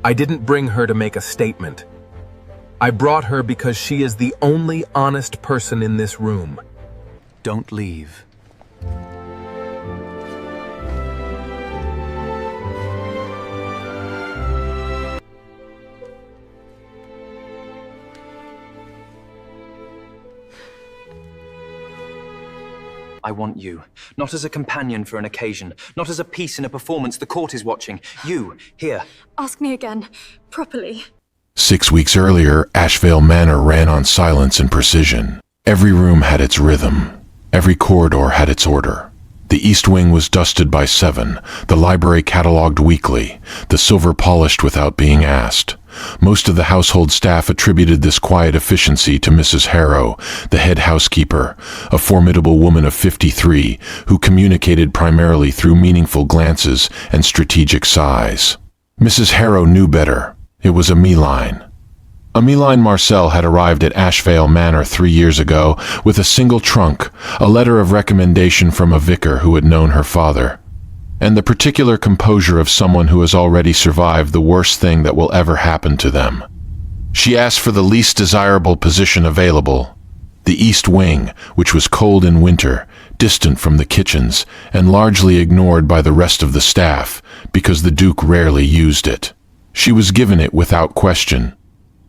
I didn't bring her to make a statement. I brought her because she is the only honest person in this room. Don't leave. I want you, not as a companion for an occasion, not as a piece in a performance the court is watching. You, here. Ask me again, properly. 6 weeks earlier, Ashvale Manor ran on silence and precision. Every room had its rhythm. Every corridor had its order. The East Wing was dusted by 7, the library cataloged weekly, the silver polished without being asked. Most of the household staff attributed this quiet efficiency to Mrs. Harrow, the head housekeeper, a formidable woman of 53 who communicated primarily through meaningful glances and strategic sighs. Mrs. Harrow knew better. It was Ameline. Ameline Marcelle had arrived at Ashvale Manor 3 years ago with a single trunk, a letter of recommendation from a vicar who had known her father, and the particular composure of someone who has already survived the worst thing that will ever happen to them. She asked for the least desirable position available, the East Wing, which was cold in winter, distant from the kitchens, and largely ignored by the rest of the staff because the Duke rarely used it. She was given it without question.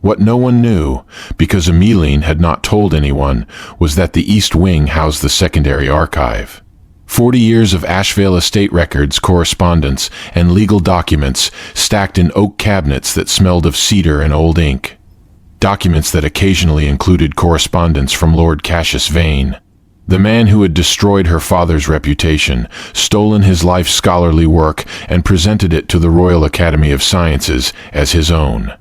What no one knew, because Ameline had not told anyone, was that the East Wing housed the secondary archive. 40 years of Ashvale estate records, correspondence, and legal documents stacked in oak cabinets that smelled of cedar and old ink. Documents that occasionally included correspondence from Lord Cassius Vane, the man who had destroyed her father's reputation, stolen his life's scholarly work, and presented it to the Royal Academy of Sciences as his own.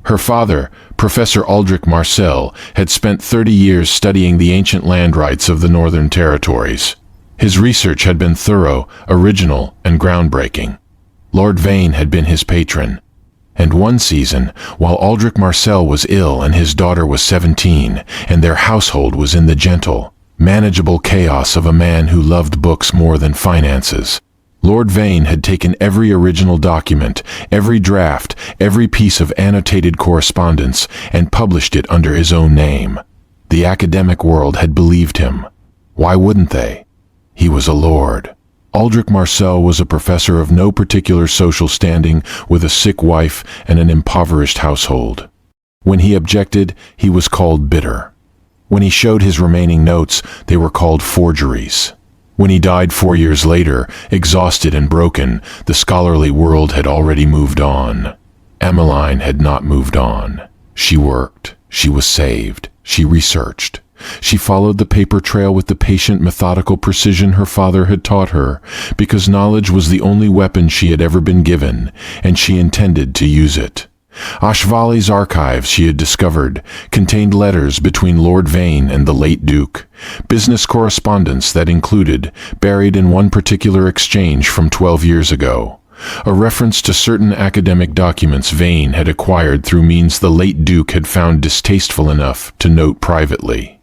Her father, Professor Aldrich Marcelle, had spent 30 years studying the ancient land rights of the Northern Territories. His research had been thorough, original, and groundbreaking. Lord Vane had been his patron. And one season, while Aldrich Marcelle was ill and his daughter was 17, and their household was in the gentle, manageable chaos of a man who loved books more than finances, Lord Vane had taken every original document, every draft, every piece of annotated correspondence, and published it under his own name. The academic world had believed him. Why wouldn't they? He was a lord. Aldrich Marcelle was a professor of no particular social standing, with a sick wife and an impoverished household. When he objected, he was called bitter. When he showed his remaining notes, they were called forgeries. When he died 4 years later, exhausted and broken, the scholarly world had already moved on. Ameline had not moved on. She worked. She was saved. She researched. She followed the paper trail with the patient, methodical precision her father had taught her, because knowledge was the only weapon she had ever been given, and she intended to use it. Ashvale's archives, she had discovered, contained letters between Lord Vane and the late Duke, business correspondence that included, buried in one particular exchange from 12 years ago, a reference to certain academic documents Vane had acquired through means the late Duke had found distasteful enough to note privately.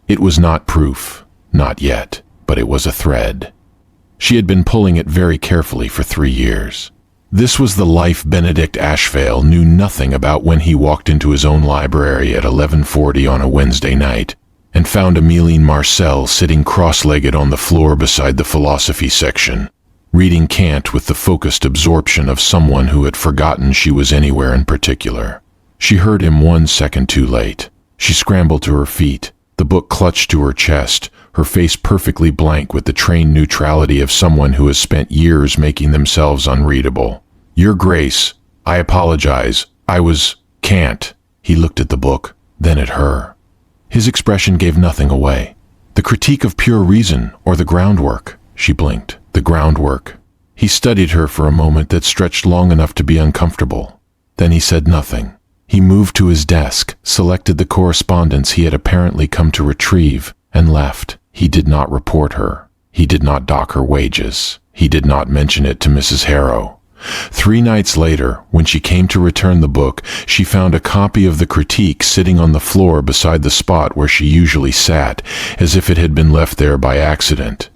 It was not proof, not yet, but it was a thread. She had been pulling it very carefully for 3 years. This was the life Benedict Ashvale knew nothing about when he walked into his own library at 11:40 on a Wednesday night and found Ameline Marcelle sitting cross-legged on the floor beside the philosophy section, reading Kant with the focused absorption of someone who had forgotten she was anywhere in particular. She heard him 1 second too late. She scrambled to her feet, the book clutched to her chest, her face perfectly blank with the trained neutrality of someone who has spent years making themselves unreadable. "Your Grace, I apologize. Can't." He looked at the book, then at her. His expression gave nothing away. "The critique of pure reason, or the groundwork?" She blinked. "The groundwork." He studied her for a moment that stretched long enough to be uncomfortable. Then he said nothing. He moved to his desk, selected the correspondence he had apparently come to retrieve, and left. He did not report her. He did not dock her wages. He did not mention it to Mrs. Harrow. 3 nights later, when she came to return the book, she found a copy of the critique sitting on the floor beside the spot where she usually sat, as if it had been left there by accident.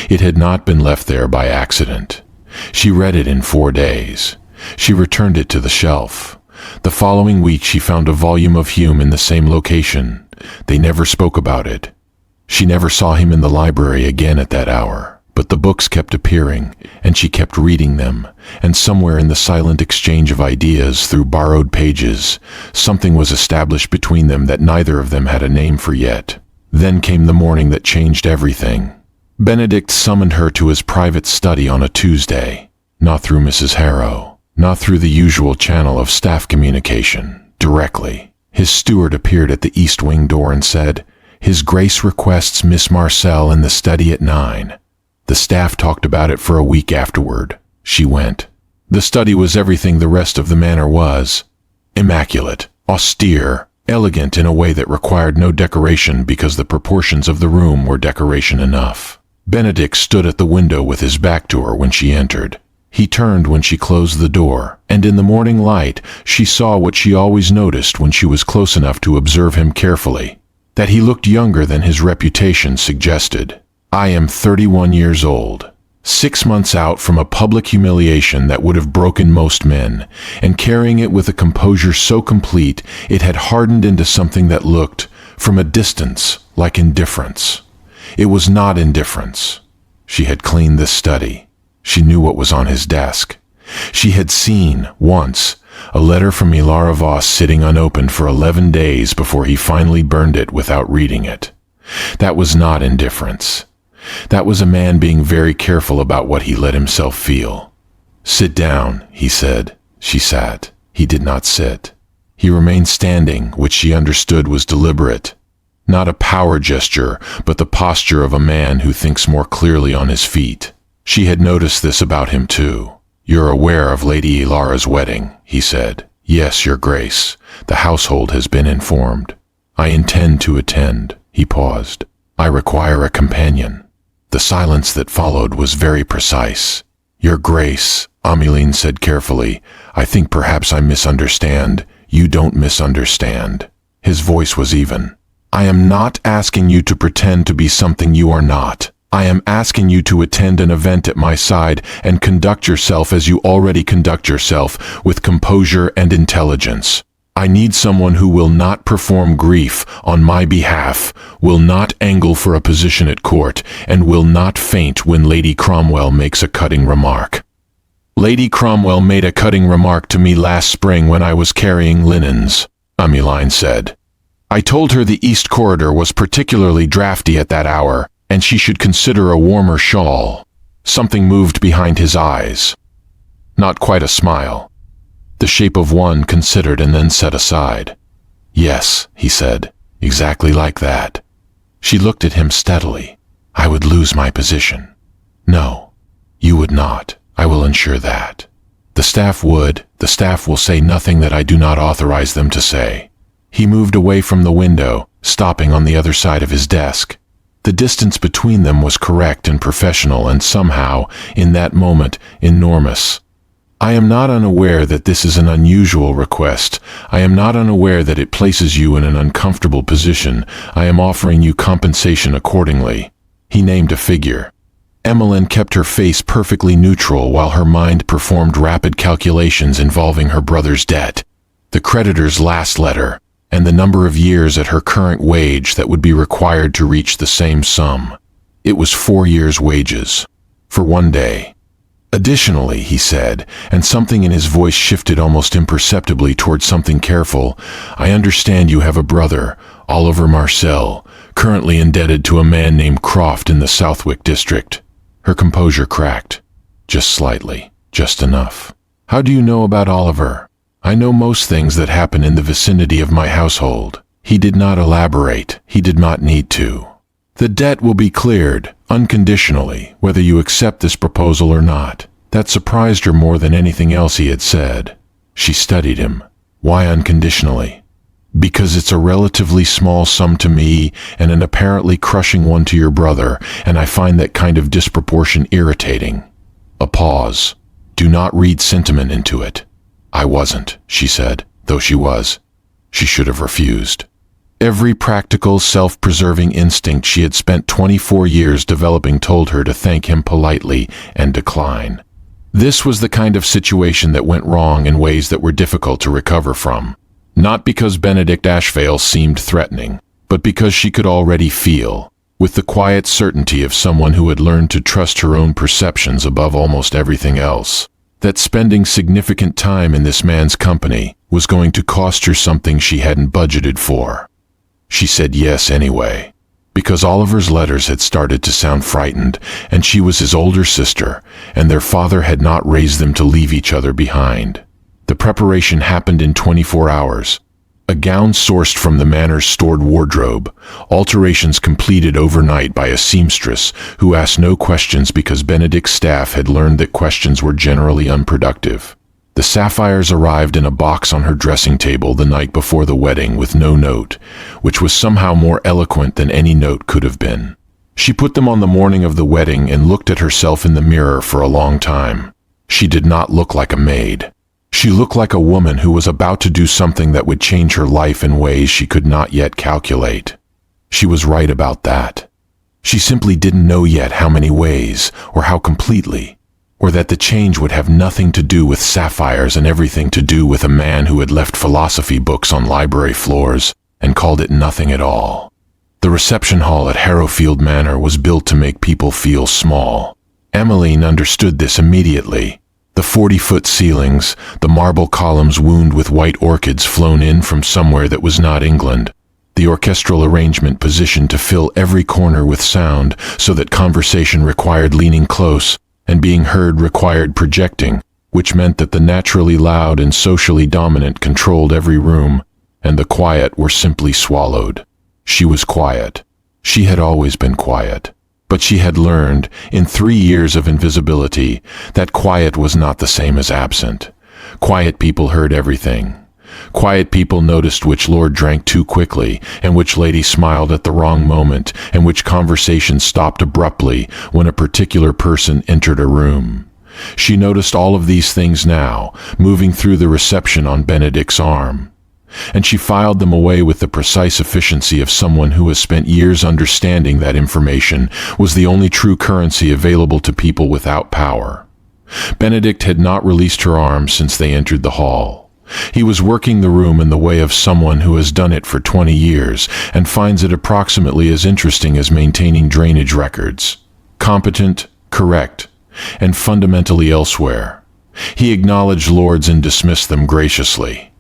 It had not been left there by accident. She read it in 4 days. She returned it to the shelf. The following week she found a volume of Hume in the same location. They never spoke about it. She never saw him in the library again at that hour, but the books kept appearing, and she kept reading them, and somewhere in the silent exchange of ideas through borrowed pages, something was established between them that neither of them had a name for yet. Then came the morning that changed everything. Benedict summoned her to his private study on a Tuesday, not through Mrs. Harrow, not through the usual channel of staff communication, directly. His steward appeared at the east wing door and said, "His Grace requests Miss Marcelle in the study at 9. The staff talked about it for a week afterward. She went. The study was everything the rest of the manor was. Immaculate, austere, elegant in a way that required no decoration because the proportions of the room were decoration enough. Benedict stood at the window with his back to her when she entered. He turned when she closed the door, and in the morning light she saw what she always noticed when she was close enough to observe him carefully, that he looked younger than his reputation suggested. "I am 31 years old, 6 months out from a public humiliation that would have broken most men, and carrying it with a composure so complete it had hardened into something that looked, from a distance, like indifference. It was not indifference. She had cleaned this study. She knew what was on his desk. She had seen, once, a letter from Ilara Voss sitting unopened for 11 days before he finally burned it without reading it. That was not indifference. That was a man being very careful about what he let himself feel. "Sit down," he said. She sat. He did not sit. He remained standing, which she understood was deliberate. Not a power gesture, but the posture of a man who thinks more clearly on his feet. She had noticed this about him too. "You're aware of Lady Ilara's wedding," he said. "Yes, Your Grace. The household has been informed." "I intend to attend." He paused. "I require a companion." The silence that followed was very precise. "Your Grace," Ameline said carefully, "I think perhaps I misunderstand." "You don't misunderstand." His voice was even. "I am not asking you to pretend to be something you are not. I am asking you to attend an event at my side and conduct yourself as you already conduct yourself, with composure and intelligence. I need someone who will not perform grief on my behalf, will not angle for a position at court, and will not faint when Lady Cromwell makes a cutting remark. Lady Cromwell made a cutting remark to me last spring when I was carrying linens," Ameline said. "I told her the East Corridor was particularly draughty at that hour, and she should consider a warmer shawl." Something moved behind his eyes. Not quite a smile. The shape of one considered and then set aside. "Yes," he said, "exactly like that." She looked at him steadily. "I would lose my position." "No, you would not. I will ensure that. The staff would. The staff will say nothing that I do not authorize them to say." He moved away from the window, stopping on the other side of his desk. The distance between them was correct and professional and somehow, in that moment, enormous. "I am not unaware that this is an unusual request. I am not unaware that it places you in an uncomfortable position. I am offering you compensation accordingly." He named a figure. Emmeline kept her face perfectly neutral while her mind performed rapid calculations involving her brother's debt, the creditor's last letter, and the number of years at her current wage that would be required to reach the same sum. It was 4 years' wages. For 1 day. "Additionally," he said, and something in his voice shifted almost imperceptibly towards something careful, "I understand you have a brother, Oliver Marcelle, currently indebted to a man named Croft in the Southwick district." Her composure cracked. "Just slightly. Just enough." "How do you know about Oliver?" "I know most things that happen in the vicinity of my household." He did not elaborate. He did not need to. "The debt will be cleared, unconditionally, whether you accept this proposal or not." That surprised her more than anything else he had said. She studied him. "Why unconditionally?" "Because it's a relatively small sum to me and an apparently crushing one to your brother, and I find that kind of disproportion irritating." A pause. "Do not read sentiment into it." "I wasn't," she said, though she was. She should have refused. Every practical, self-preserving instinct she had spent 24 years developing told her to thank him politely and decline. This was the kind of situation that went wrong in ways that were difficult to recover from. Not because Benedict Ashvale seemed threatening, but because she could already feel, with the quiet certainty of someone who had learned to trust her own perceptions above almost everything else, that spending significant time in this man's company was going to cost her something she hadn't budgeted for. She said yes anyway, because Oliver's letters had started to sound frightened, and she was his older sister, and their father had not raised them to leave each other behind. The preparation happened in 24 hours. A gown sourced from the manor's stored wardrobe, alterations completed overnight by a seamstress who asked no questions because Benedict's staff had learned that questions were generally unproductive. The sapphires arrived in a box on her dressing table the night before the wedding with no note, which was somehow more eloquent than any note could have been. She put them on the morning of the wedding and looked at herself in the mirror for a long time. She did not look like a maid. She looked like a woman who was about to do something that would change her life in ways she could not yet calculate. She was right about that. She simply didn't know yet how many ways, or how completely, or that the change would have nothing to do with sapphires and everything to do with a man who had left philosophy books on library floors and called it nothing at all. The reception hall at Harrowfield Manor was built to make people feel small. Ameline understood this immediately. The 40-foot ceilings, the marble columns wound with white orchids flown in from somewhere that was not England, the orchestral arrangement positioned to fill every corner with sound so that conversation required leaning close, and being heard required projecting, which meant that the naturally loud and socially dominant controlled every room, and the quiet were simply swallowed. She was quiet. She had always been quiet. But she had learned, in 3 years of invisibility, that quiet was not the same as absent. Quiet people heard everything. Quiet people noticed which lord drank too quickly, and which lady smiled at the wrong moment, and which conversation stopped abruptly when a particular person entered a room. She noticed all of these things now, moving through the reception on Benedict's arm. And she filed them away with the precise efficiency of someone who has spent years understanding that information was the only true currency available to people without power. Benedict had not released her arm since they entered the hall. He was working the room in the way of someone who has done it for 20 years and finds it approximately as interesting as maintaining drainage records. Competent, correct, and fundamentally elsewhere. He acknowledged lords and dismissed them graciously.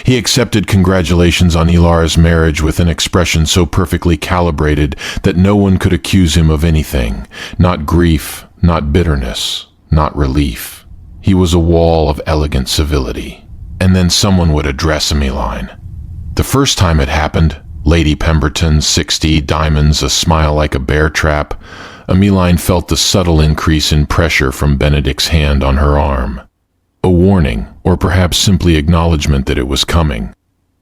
He accepted congratulations on Ilara's marriage with an expression so perfectly calibrated that no one could accuse him of anything, not grief, not bitterness, not relief. He was a wall of elegant civility. And then someone would address Ameline. The first time it happened, Lady Pemberton, 60, diamonds, a smile like a bear trap, Ameline felt the subtle increase in pressure from Benedict's hand on her arm. A warning, or perhaps simply acknowledgement that it was coming.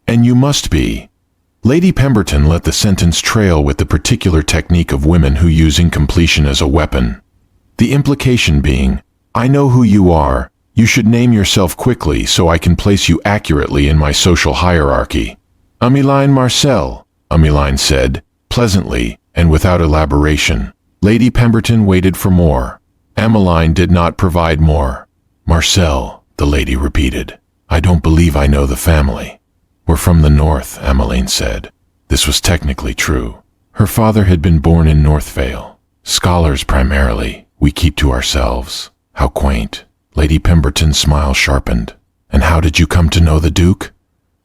And you must be. Lady Pemberton let the sentence trail with the particular technique of women who use incompletion as a weapon. The implication being, I know who you are. You should name yourself quickly so I can place you accurately in my social hierarchy. Ameline Marcelle, Ameline said, pleasantly and without elaboration. Lady Pemberton waited for more. Ameline did not provide more. Marcelle, the lady repeated. I don't believe I know the family. We're from the north, Ameline said. This was technically true. Her father had been born in Northvale. Scholars primarily. We keep to ourselves. How quaint. Lady Pemberton's smile sharpened. And how did you come to know the Duke?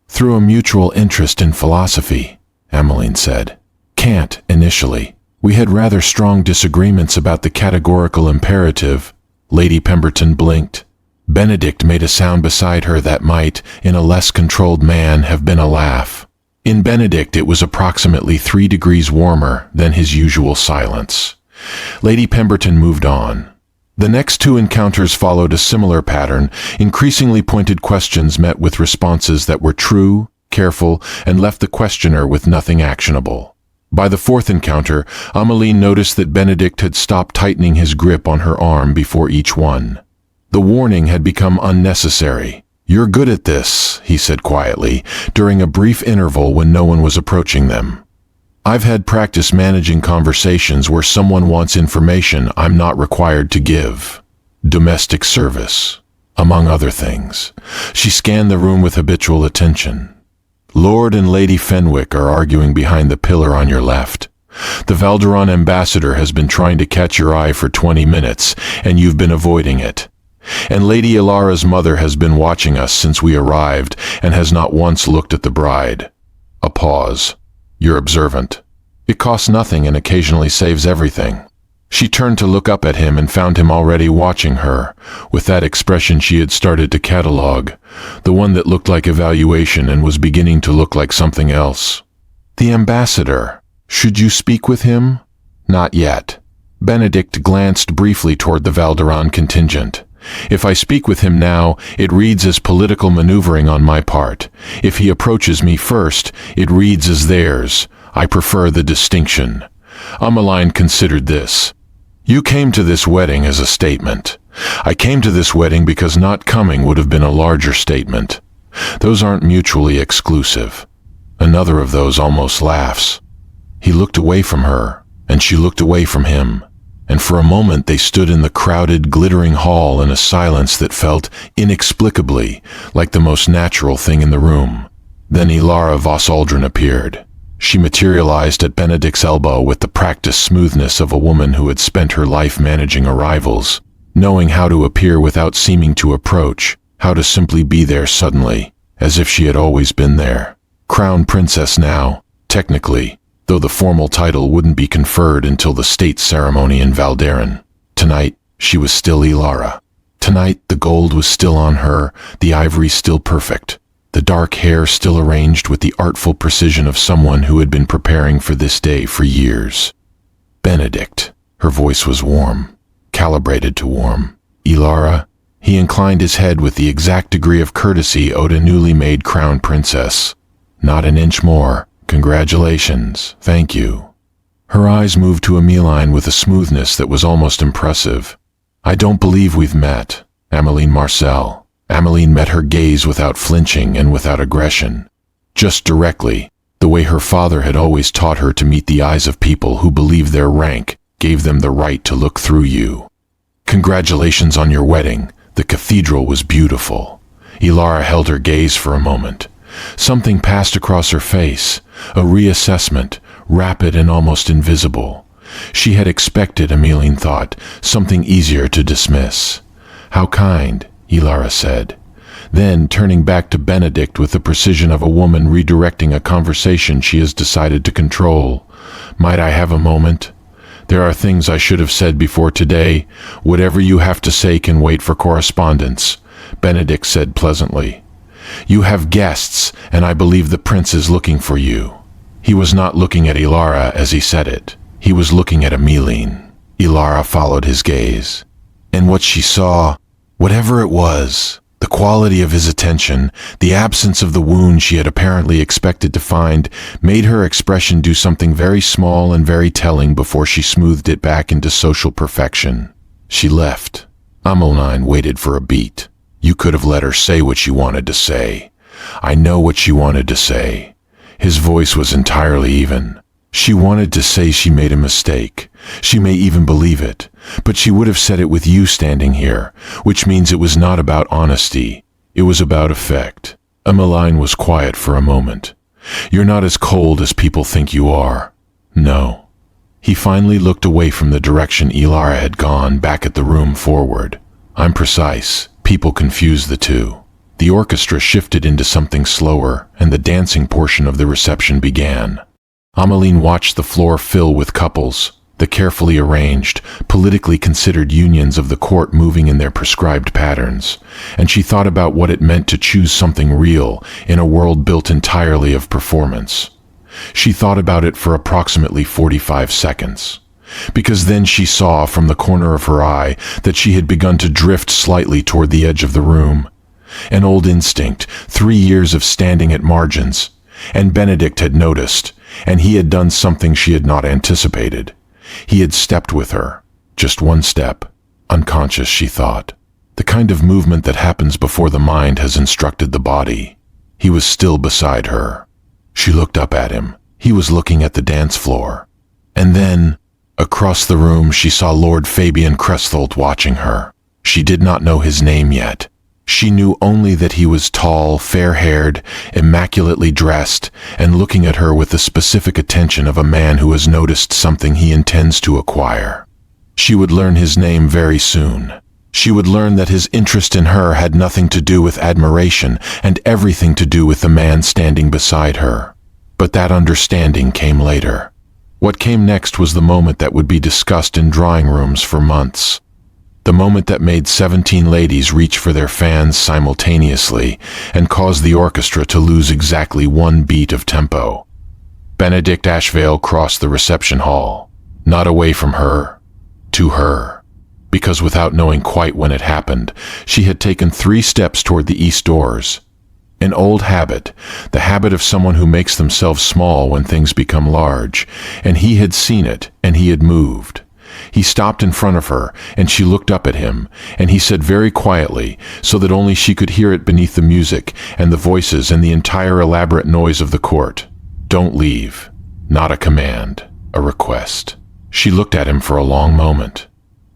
Through a mutual interest in philosophy, Ameline said. Can't, initially. We had rather strong disagreements about the categorical imperative. Lady Pemberton blinked. Benedict made a sound beside her that might, in a less controlled man, have been a laugh. In Benedict it was approximately 3 degrees warmer than his usual silence. Lady Pemberton moved on. The next 2 encounters followed a similar pattern. Increasingly pointed questions met with responses that were true, careful, and left the questioner with nothing actionable. By the 4th encounter, Ameline noticed that Benedict had stopped tightening his grip on her arm before each one. The warning had become unnecessary. You're good at this, he said quietly, during a brief interval when no one was approaching them. I've had practice managing conversations where someone wants information I'm not required to give. domestic service, among other things. She scanned the room with habitual attention. Lord and Lady Fenwick are arguing behind the pillar on your left. The Valderon ambassador has been trying to catch your eye for 20 minutes, and you've been avoiding it. And Lady Ilara's mother has been watching us since we arrived and has not once looked at the bride. A pause. You're observant. It costs nothing and occasionally saves everything. She turned to look up at him and found him already watching her, with that expression she had started to catalogue, the one that looked like evaluation and was beginning to look like something else. The ambassador. Should you speak with him? Not yet. Benedict glanced briefly toward the Valderon contingent. If I speak with him now, it reads as political maneuvering on my part. If he approaches me first, it reads as theirs. I prefer the distinction. Ameline considered this. You came to this wedding as a statement. I came to this wedding because not coming would have been a larger statement. Those aren't mutually exclusive. Another of those almost laughs. He looked away from her, and she looked away from him, and for a moment they stood in the crowded, glittering hall in a silence that felt inexplicably like the most natural thing in the room. Then Ilara Vos Aldrin appeared. She materialized at Benedict's elbow with the practiced smoothness of a woman who had spent her life managing arrivals, knowing how to appear without seeming to approach, how to simply be there suddenly, as if she had always been there. Crown Princess now, technically, though the formal title wouldn't be conferred until the state ceremony in Valderon. Tonight, she was still Ilara. Tonight, the gold was still on her, the ivory still perfect, the dark hair still arranged with the artful precision of someone who had been preparing for this day for years. Benedict. Her voice was warm, calibrated to warm. Ilara. He inclined his head with the exact degree of courtesy owed a newly made crown princess. Not an inch more. Congratulations. Thank you. Her eyes moved to Ameline with a smoothness that was almost impressive. I don't believe we've met. Ameline Marcelle. Ameline met her gaze without flinching and without aggression. Just directly, the way her father had always taught her to meet the eyes of people who believed their rank gave them the right to look through you. Congratulations on your wedding. The cathedral was beautiful. Ilara held her gaze for a moment. Something passed across her face, a reassessment, rapid and almost invisible. She had expected, Ameline thought, something easier to dismiss. How kind, Ilara said. Then, turning back to Benedict with the precision of a woman redirecting a conversation she has decided to control. Might I have a moment? There are things I should have said before today. Whatever you have to say can wait for correspondence, Benedict said pleasantly. You have guests, and I believe the prince is looking for you. He was not looking at Ilara as he said it. He was looking at Ameline. Ilara followed his gaze. And what she saw, whatever it was, the quality of his attention, the absence of the wound she had apparently expected to find, made her expression do something very small and very telling before she smoothed it back into social perfection. She left. Ameline waited for a beat. You could have let her say what she wanted to say. I know what she wanted to say. His voice was entirely even. She wanted to say she made a mistake. She may even believe it. But she would have said it with you standing here, which means it was not about honesty. It was about effect. Ameline was quiet for a moment. You're not as cold as people think you are. No. He finally looked away from the direction Ilara had gone, back at the room forward. I'm precise. People confuse the two. The orchestra shifted into something slower, and the dancing portion of the reception began. Ameline watched the floor fill with couples, the carefully arranged, politically considered unions of the court moving in their prescribed patterns, and she thought about what it meant to choose something real in a world built entirely of performance. She thought about it for approximately 45 seconds. Because then she saw from the corner of her eye that she had begun to drift slightly toward the edge of the room. An old instinct, 3 years of standing at margins. And Benedict had noticed, and he had done something she had not anticipated. He had stepped with her. Just one step. Unconscious, she thought. The kind of movement that happens before the mind has instructed the body. He was still beside her. She looked up at him. He was looking at the dance floor. And then, across the room, she saw Lord Fabian Crestholt watching her. She did not know his name yet. She knew only that he was tall, fair-haired, immaculately dressed, and looking at her with the specific attention of a man who has noticed something he intends to acquire. She would learn his name very soon. She would learn that his interest in her had nothing to do with admiration and everything to do with the man standing beside her. But that understanding came later. What came next was the moment that would be discussed in drawing rooms for months. The moment that made 17 ladies reach for their fans simultaneously and caused the orchestra to lose exactly one beat of tempo. Benedict Ashvale crossed the reception hall, not away from her, to her. Because without knowing quite when it happened, she had taken 3 steps toward the east doors. An old habit, the habit of someone who makes themselves small when things become large, and he had seen it, and he had moved. He stopped in front of her, and she looked up at him, and he said very quietly, so that only she could hear it beneath the music and the voices and the entire elaborate noise of the court, "Don't leave." Not a command, a request. She looked at him for a long moment.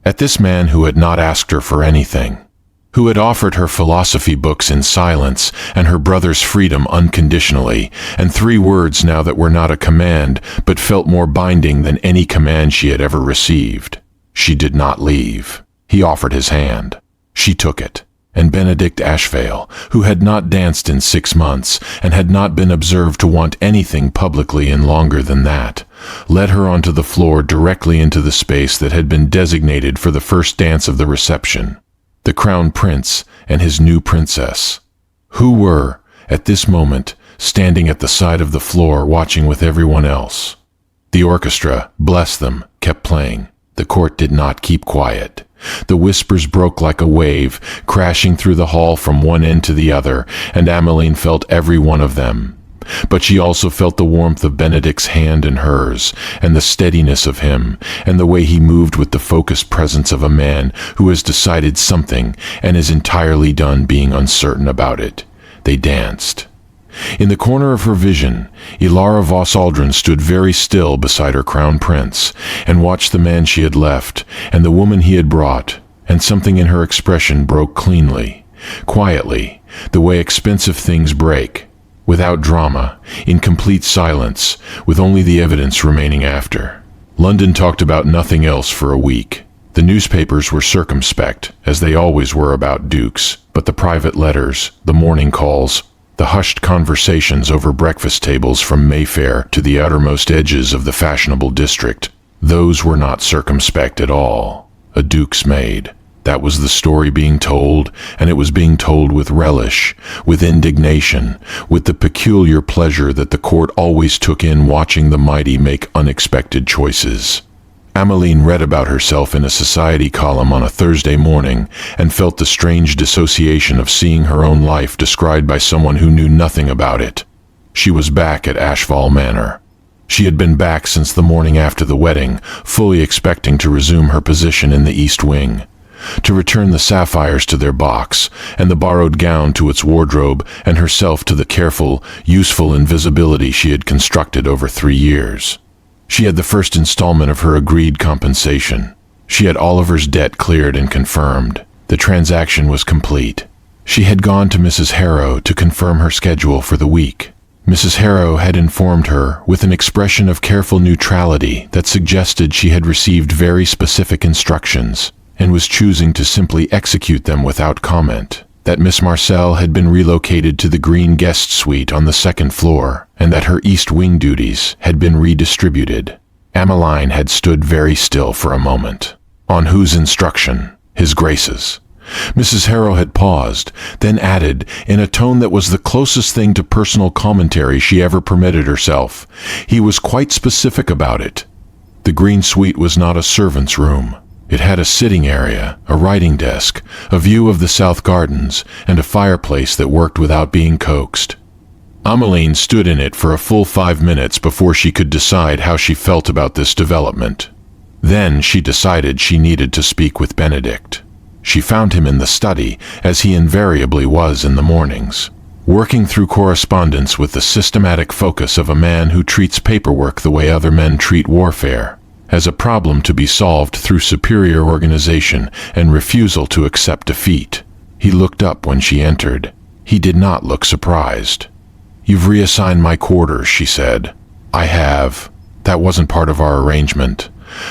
At this man who had not asked her for anything, who had offered her philosophy books in silence and her brother's freedom unconditionally, and 3 words now that were not a command, but felt more binding than any command she had ever received. She did not leave. He offered his hand. She took it. And Benedict Ashvale, who had not danced in 6 months and had not been observed to want anything publicly in longer than that, led her onto the floor directly into the space that had been designated for the first dance of the reception. The Crown Prince and his new princess, who were, at this moment, standing at the side of the floor watching with everyone else. The orchestra, bless them, kept playing. The court did not keep quiet. The whispers broke like a wave, crashing through the hall from one end to the other, and Ameline felt every one of them. But she also felt the warmth of Benedict's hand in hers, and the steadiness of him, and the way he moved with the focused presence of a man who has decided something and is entirely done being uncertain about it. They danced. In the corner of her vision, Ilara Vos Aldrin stood very still beside her crown prince, and watched the man she had left, and the woman he had brought, and something in her expression broke cleanly, quietly, the way expensive things break. Without drama, in complete silence, with only the evidence remaining after. London talked about nothing else for a week. The newspapers were circumspect, as they always were about dukes, but the private letters, the morning calls, the hushed conversations over breakfast tables from Mayfair to the outermost edges of the fashionable district, those were not circumspect at all. A duke's maid. That was the story being told, and it was being told with relish, with indignation, with the peculiar pleasure that the court always took in watching the mighty make unexpected choices. Ameline read about herself in a society column on a Thursday morning and felt the strange dissociation of seeing her own life described by someone who knew nothing about it. She was back at Ashvale Manor. She had been back since the morning after the wedding, fully expecting to resume her position in the East Wing, to return the sapphires to their box, and the borrowed gown to its wardrobe, and herself to the careful, useful invisibility she had constructed over 3 years. She had the first installment of her agreed compensation. She had Oliver's debt cleared and confirmed. The transaction was complete. She had gone to Mrs. Harrow to confirm her schedule for the week. Mrs. Harrow had informed her, with an expression of careful neutrality that suggested she had received very specific instructions, and was choosing to simply execute them without comment, that Miss Marcelle had been relocated to the green guest suite on the 2nd floor, and that her East Wing duties had been redistributed. Ameline had stood very still for a moment. On whose instruction? His Grace's. Mrs. Harrow had paused, then added, in a tone that was the closest thing to personal commentary she ever permitted herself. He was quite specific about it. The green suite was not a servant's room. It had a sitting area, a writing desk, a view of the south gardens, and a fireplace that worked without being coaxed. Ameline stood in it for a full 5 minutes before she could decide how she felt about this development. Then she decided she needed to speak with Benedict. She found him in the study, as he invariably was in the mornings, working through correspondence with the systematic focus of a man who treats paperwork the way other men treat warfare, as a problem to be solved through superior organization and refusal to accept defeat. He looked up when she entered. He did not look surprised. "You've reassigned my quarters," she said. "I have. That wasn't part of our arrangement.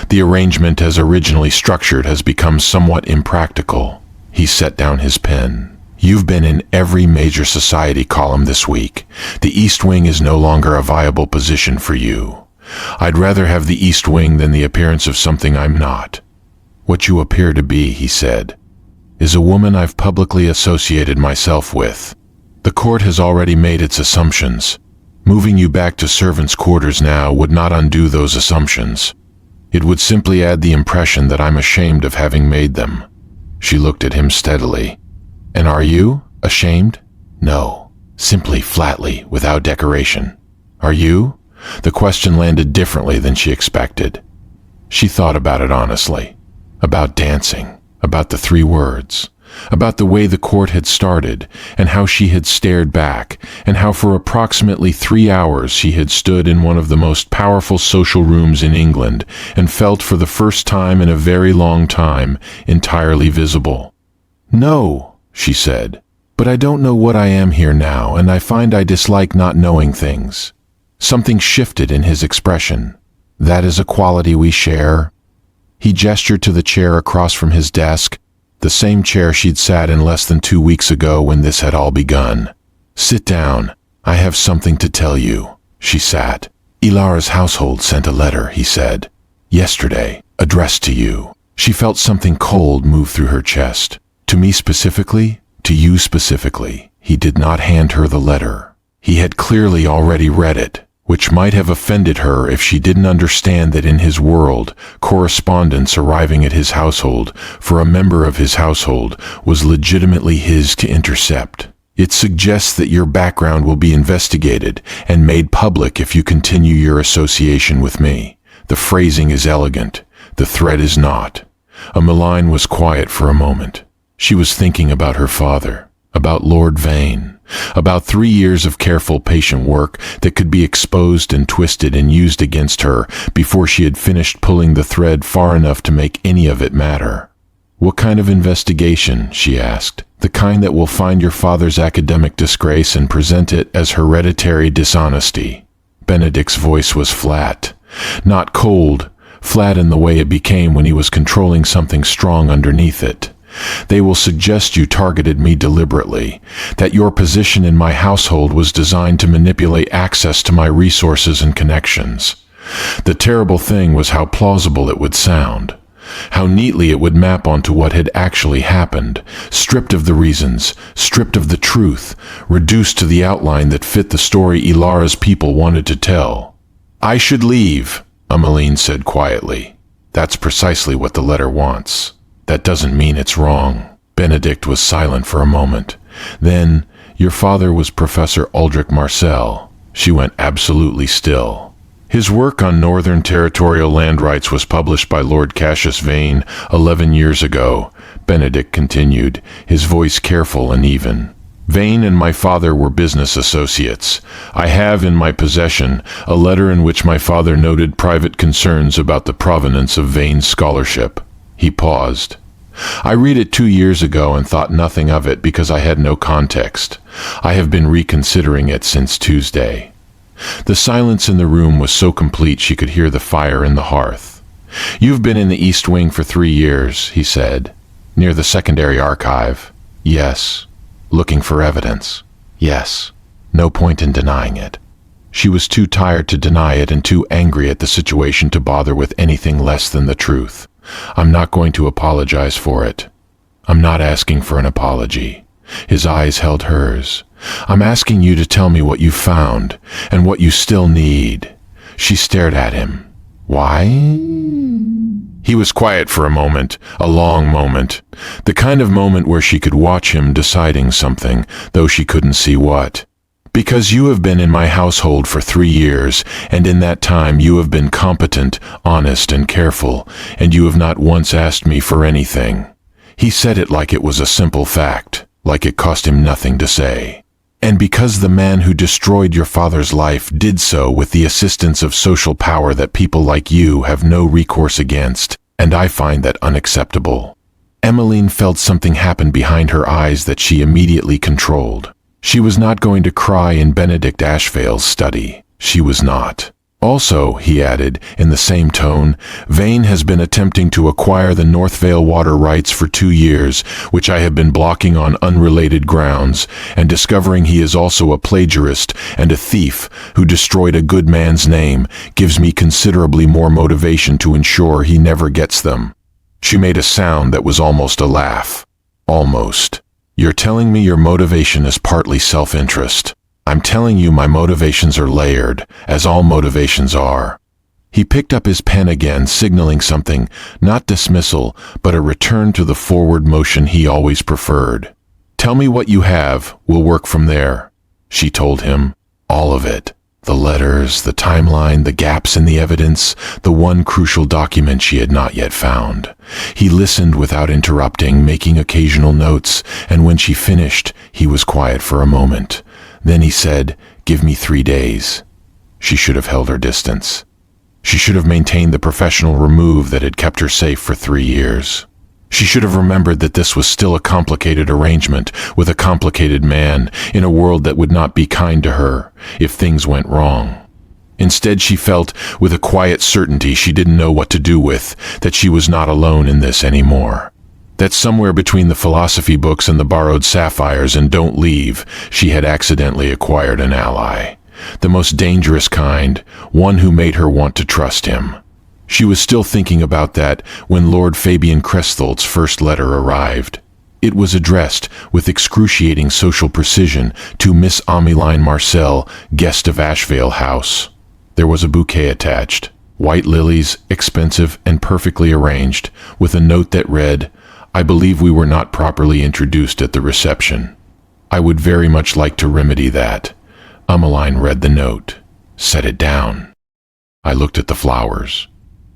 The arrangement as originally structured has become somewhat impractical." He set down his pen. "You've been in every major society column this week. The East Wing is no longer a viable position for you. I'd rather have the East Wing than the appearance of something I'm not." "What you appear to be," he said, "is a woman I've publicly associated myself with. The court has already made its assumptions. Moving you back to servants' quarters now would not undo those assumptions. It would simply add the impression that I'm ashamed of having made them." She looked at him steadily. "And are you ashamed?" "No, simply flatly, without decoration." "Are you?" The question landed differently than she expected. She thought about it honestly. About dancing, about the 3 words, about the way the court had started, and how she had stared back, and how for approximately 3 hours she had stood in one of the most powerful social rooms in England and felt for the first time in a very long time entirely visible. "No," she said, "but I don't know what I am here now, and I find I dislike not knowing things." Something shifted in his expression. "That is a quality we share." He gestured to the chair across from his desk, the same chair she'd sat in less than 2 weeks ago when this had all begun. "Sit down. I have something to tell you." She sat. "Ilara's household sent a letter," he said. "Yesterday, addressed to you." She felt something cold move through her chest. "To me specifically? To you specifically?" He did not hand her the letter. He had clearly already read it, which might have offended her if she didn't understand that in his world, correspondence arriving at his household for a member of his household was legitimately his to intercept. "It suggests that your background will be investigated and made public if you continue your association with me. The phrasing is elegant. The threat is not." Ameline was quiet for a moment. She was thinking about her father, about Lord Vane, about 3 years of careful, patient work that could be exposed and twisted and used against her before she had finished pulling the thread far enough to make any of it matter. "What kind of investigation?" she asked. "The kind that will find your father's academic disgrace and present it as hereditary dishonesty." Benedict's voice was flat, not cold, flat in the way it became when he was controlling something strong underneath it. "They will suggest you targeted me deliberately, that your position in my household was designed to manipulate access to my resources and connections. The terrible thing was how plausible it would sound, how neatly it would map onto what had actually happened, stripped of the reasons, stripped of the truth, reduced to the outline that fit the story Ilara's people wanted to tell." "I should leave," Ameline said quietly. "That's precisely what the letter wants. That doesn't mean it's wrong." Benedict was silent for a moment. Then, "Your father was Professor Aldrich Marcelle." She went absolutely still. "His work on Northern Territorial Land Rights was published by Lord Cassius Vane 11 years ago," Benedict continued, his voice careful and even. "Vane and my father were business associates. I have in my possession a letter in which my father noted private concerns about the provenance of Vane's scholarship." He paused. "I read it 2 years ago and thought nothing of it because I had no context. I have been reconsidering it since Tuesday." The silence in the room was so complete she could hear the fire in the hearth. "You've been in the East Wing for 3 years, he said. "Near the secondary archive." "Yes." "Looking for evidence." "Yes." No point in denying it. She was too tired to deny it and too angry at the situation to bother with anything less than the truth. "I'm not going to apologize for it." "I'm not asking for an apology." His eyes held hers. "I'm asking you to tell me what you found, and what you still need." She stared at him. "Why?" He was quiet for a moment, a long moment. The kind of moment where she could watch him deciding something, though she couldn't see what. "Because you have been in my household for 3 years, and in that time you have been competent, honest, and careful, and you have not once asked me for anything." He said it like it was a simple fact, like it cost him nothing to say. And because the man who destroyed your father's life did so with the assistance of social power that people like you have no recourse against, and I find that unacceptable." Ameline felt something happen behind her eyes that she immediately controlled. She was not going to cry in Benedict Ashvale's study. She was not. "Also," he added, in the same tone, "Vane has been attempting to acquire the North Vale water rights for 2 years, which I have been blocking on unrelated grounds, and discovering he is also a plagiarist and a thief who destroyed a good man's name gives me considerably more motivation to ensure he never gets them." She made a sound that was almost a laugh. "Almost. You're telling me your motivation is partly self-interest. I'm telling you my motivations are layered, as all motivations are." He picked up his pen again, signaling something, not dismissal, but a return to the forward motion he always preferred. "Tell me what you have, we'll work from there." She told him. All of it. The letters, the timeline, the gaps in the evidence, the one crucial document she had not yet found. He listened without interrupting, making occasional notes, and when she finished, he was quiet for a moment. Then he said, "Give me 3 days." She should have held her distance. She should have maintained the professional remove that had kept her safe for 3 years. She should have remembered that this was still a complicated arrangement with a complicated man in a world that would not be kind to her if things went wrong. Instead, she felt, with a quiet certainty she didn't know what to do with, that she was not alone in this anymore. That somewhere between the philosophy books and the borrowed sapphires and Don't Leave, she had accidentally acquired an ally. The most dangerous kind, one who made her want to trust him. She was still thinking about that when Lord Fabian Crestholt's first letter arrived. It was addressed with excruciating social precision to Miss Ameline Marcelle, guest of Ashvale House. There was a bouquet attached, white lilies, expensive and perfectly arranged, with a note that read, "I believe we were not properly introduced at the reception. I would very much like to remedy that." Ameline read the note. "Set it down." I looked at the flowers.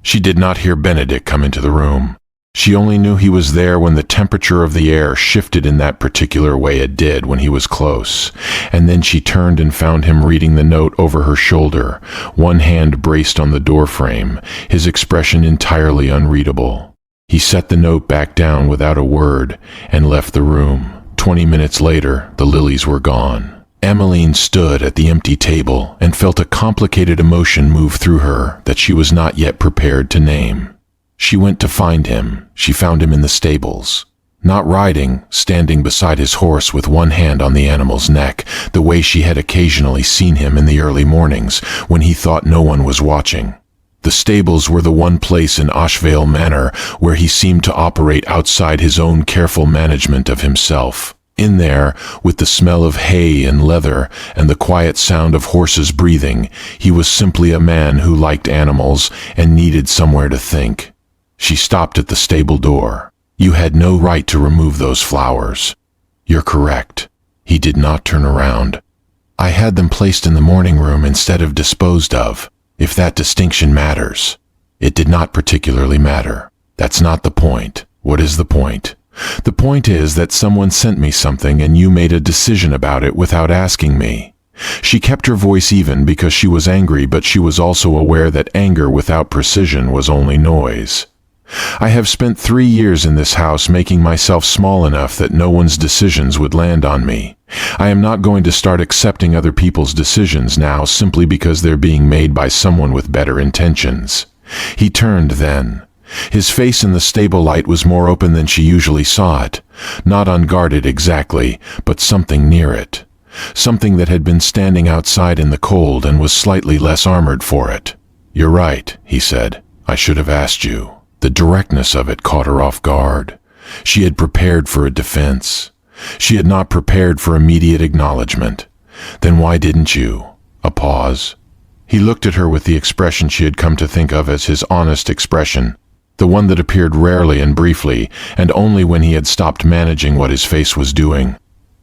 She did not hear Benedict come into the room. She only knew he was there when the temperature of the air shifted in that particular way it did when he was close, and then she turned and found him reading the note over her shoulder, one hand braced on the doorframe, his expression entirely unreadable. He set the note back down without a word and left the room. 20 minutes later, the lilies were gone. Ameline stood at the empty table and felt a complicated emotion move through her that she was not yet prepared to name. She went to find him. She found him in the stables. Not riding, standing beside his horse with one hand on the animal's neck, the way she had occasionally seen him in the early mornings when he thought no one was watching. The stables were the one place in Ashvale Manor where he seemed to operate outside his own careful management of himself. In there, with the smell of hay and leather and the quiet sound of horses breathing, he was simply a man who liked animals and needed somewhere to think. She stopped at the stable door. "You had no right to remove those flowers." "You're correct." He did not turn around. "I had them placed in the morning room instead of disposed of, if that distinction matters." It did not particularly matter. That's not the point. What is the point? The point is that someone sent me something and you made a decision about it without asking me. She kept her voice even because she was angry, but she was also aware that anger without precision was only noise. "I have spent 3 years in this house making myself small enough that no one's decisions would land on me. I am not going to start accepting other people's decisions now simply because they're being made by someone with better intentions." He turned then. His face in the stable light was more open than she usually saw it. Not unguarded exactly, but something near it. Something that had been standing outside in the cold and was slightly less armored for it. "You're right," he said. "I should have asked you." The directness of it caught her off guard. She had prepared for a defense. She had not prepared for immediate acknowledgement. "Then why didn't you?" A pause. He looked at her with the expression she had come to think of as his honest expression, the one that appeared rarely and briefly, and only when he had stopped managing what his face was doing.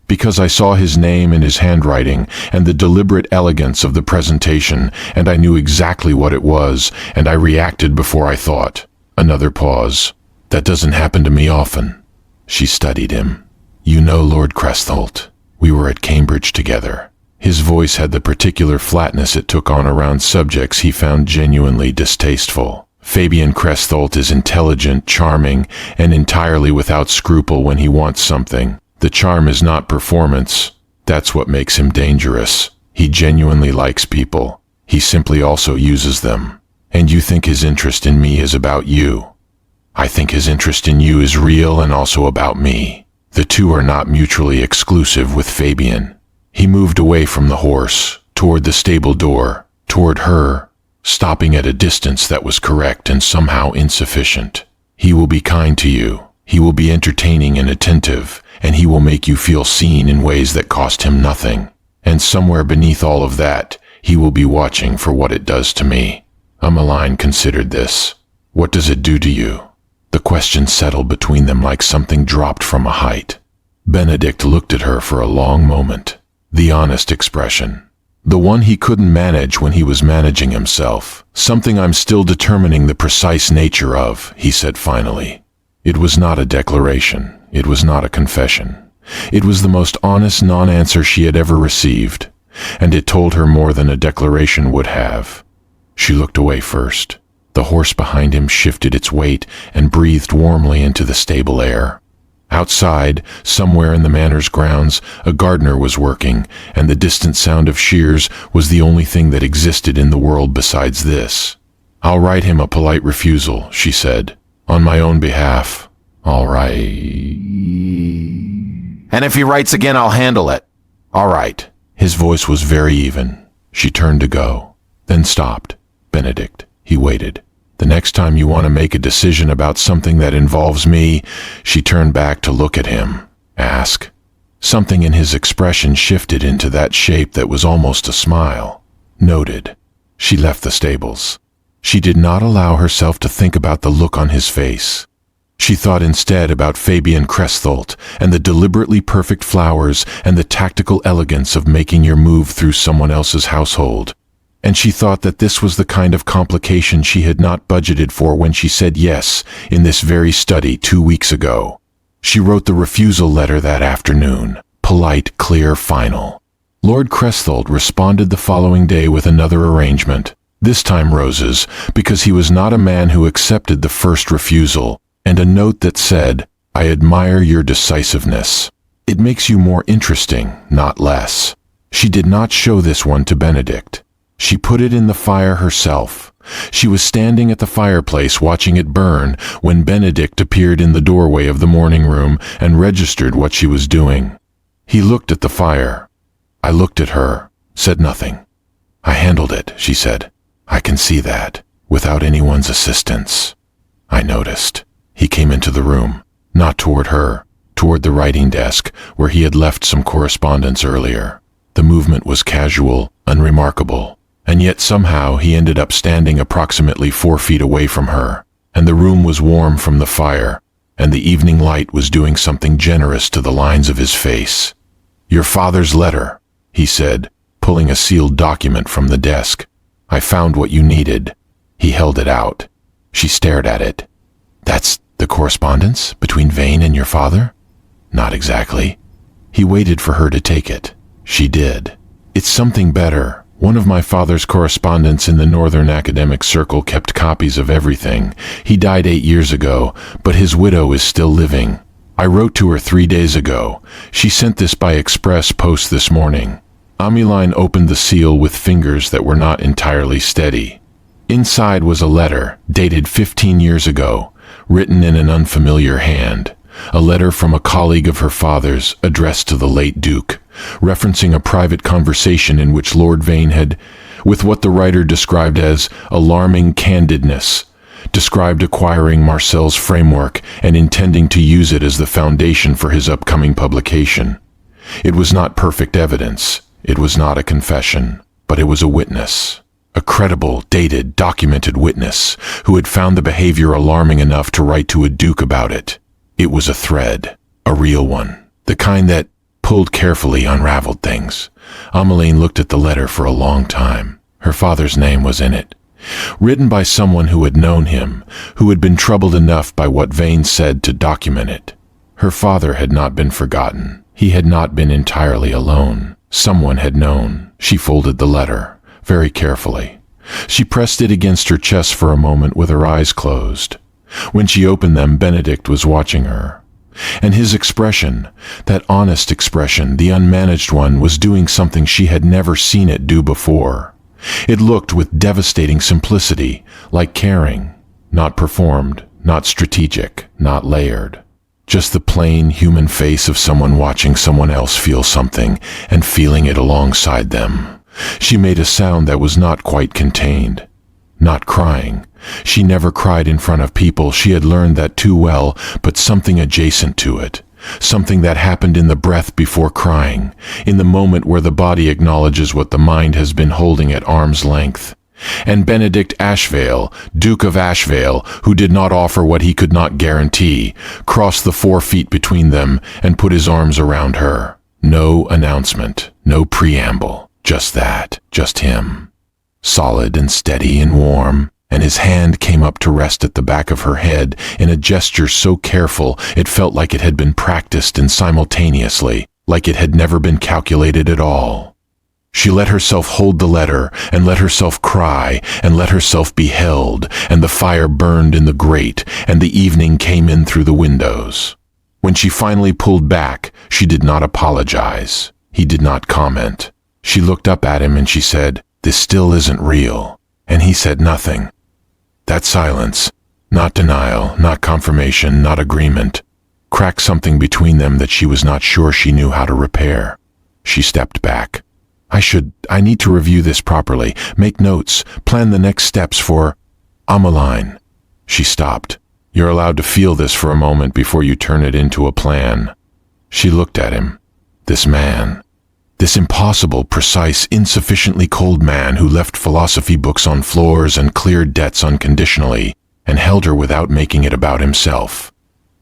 "Because I saw his name in his handwriting and the deliberate elegance of the presentation, and I knew exactly what it was, and I reacted before I thought." Another pause. "That doesn't happen to me often." She studied him. "You know Lord Crestholt. We were at Cambridge together. His voice had the particular flatness it took on around subjects he found genuinely distasteful. Fabian Cresthalt is intelligent, charming, and entirely without scruple when he wants something. The charm is not performance. That's what makes him dangerous. He genuinely likes people. He simply also uses them. And you think his interest in me is about you. I think his interest in you is real and also about me. The two are not mutually exclusive with Fabian. He moved away from the horse, toward the stable door, toward her, stopping at a distance that was correct and somehow insufficient. He will be kind to you. He will be entertaining and attentive, and he will make you feel seen in ways that cost him nothing. And somewhere beneath all of that, he will be watching for what it does to me. Ameline considered this. What does it do to you? The question settled between them like something dropped from a height. Benedict looked at her for a long moment. The honest expression. The one he couldn't manage when he was managing himself. Something I'm still determining the precise nature of, he said finally. It was not a declaration. It was not a confession. It was the most honest non-answer she had ever received, and it told her more than a declaration would have. She looked away first. The horse behind him shifted its weight and breathed warmly into the stable air. Outside, somewhere in the manor's grounds, a gardener was working, and the distant sound of shears was the only thing that existed in the world besides this. I'll write him a polite refusal, she said, on my own behalf. All right. And if he writes again, I'll handle it. All right. His voice was very even. She turned to go, then stopped. Benedict, he waited. The next time you want to make a decision about something that involves me, she turned back to look at him. Ask. Something in his expression shifted into that shape that was almost a smile. Noted. She left the stables. She did not allow herself to think about the look on his face. She thought instead about Fabian Cresthalt and the deliberately perfect flowers and the tactical elegance of making your move through someone else's household. And she thought that this was the kind of complication she had not budgeted for when she said yes in this very study 2 weeks ago. She wrote the refusal letter that afternoon, polite, clear, final. Lord Cresthalt responded the following day with another arrangement, this time roses, because he was not a man who accepted the first refusal, and a note that said, I admire your decisiveness. It makes you more interesting, not less. She did not show this one to Benedict. She put it in the fire herself. She was standing at the fireplace watching it burn when Benedict appeared in the doorway of the morning room and registered what she was doing. He looked at the fire. I looked at her, said nothing. I handled it, she said. I can see that, without anyone's assistance. I noticed. He came into the room, not toward her, toward the writing desk where he had left some correspondence earlier. The movement was casual, unremarkable. And yet somehow he ended up standing approximately 4 feet away from her, and the room was warm from the fire, and the evening light was doing something generous to the lines of his face. Your father's letter, he said, pulling a sealed document from the desk. I found what you needed. He held it out. She stared at it. That's the correspondence between Vane and your father? Not exactly. He waited for her to take it. She did. It's something better. One of my father's correspondents in the Northern Academic Circle kept copies of everything. He died 8 years ago, but his widow is still living. I wrote to her 3 days ago. She sent this by express post this morning. Ameline opened the seal with fingers that were not entirely steady. Inside was a letter, dated 15 years ago, written in an unfamiliar hand. A letter from a colleague of her father's, addressed to the late Duke, referencing a private conversation in which Lord Vane had, with what the writer described as alarming candidness, described acquiring Marcelle's framework and intending to use it as the foundation for his upcoming publication. It was not perfect evidence. It was not a confession, but it was a witness. A credible, dated, documented witness who had found the behavior alarming enough to write to a duke about it. It was a thread, a real one, the kind that, pulled carefully, unraveled things. Ameline looked at the letter for a long time. Her father's name was in it. Written by someone who had known him, who had been troubled enough by what Vane said to document it. Her father had not been forgotten. He had not been entirely alone. Someone had known. She folded the letter very carefully. She pressed it against her chest for a moment with her eyes closed. When she opened them, Benedict was watching her. And his expression, that honest expression, the unmanaged one, was doing something she had never seen it do before. It looked with devastating simplicity, like caring, not performed, not strategic, not layered. Just the plain human face of someone watching someone else feel something and feeling it alongside them. She made a sound that was not quite contained. Not crying. She never cried in front of people. She had learned that too well, but something adjacent to it. Something that happened in the breath before crying, in the moment where the body acknowledges what the mind has been holding at arm's length. And Benedict Ashvale, Duke of Ashvale, who did not offer what he could not guarantee, crossed the 4 feet between them and put his arms around her. No announcement, no preamble, just that, just him. Solid and steady and warm, and his hand came up to rest at the back of her head in a gesture so careful it felt like it had been practiced and simultaneously, like it had never been calculated at all. She let herself hold the letter, and let herself cry, and let herself be held, and the fire burned in the grate, and the evening came in through the windows. When she finally pulled back, she did not apologize. He did not comment. She looked up at him and she said, "This still isn't real." And he said nothing. That silence, not denial, not confirmation, not agreement, cracked something between them that she was not sure she knew how to repair. She stepped back. I need to review this properly, make notes, plan the next steps for Ameline. She stopped. You're allowed to feel this for a moment before you turn it into a plan. She looked at him. This man. This impossible, precise, insufficiently cold man who left philosophy books on floors and cleared debts unconditionally, and held her without making it about himself.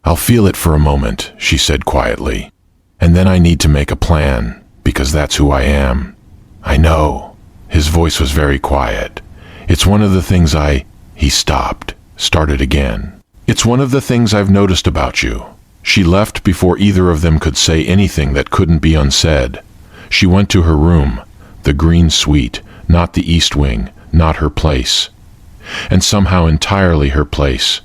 I'll feel it for a moment, she said quietly. And then I need to make a plan, because that's who I am. I know. His voice was very quiet. It's one of the things He stopped, started again. It's one of the things I've noticed about you. She left before either of them could say anything that couldn't be unsaid. She went to her room, the green suite, not the East Wing, not her place. And somehow entirely her place.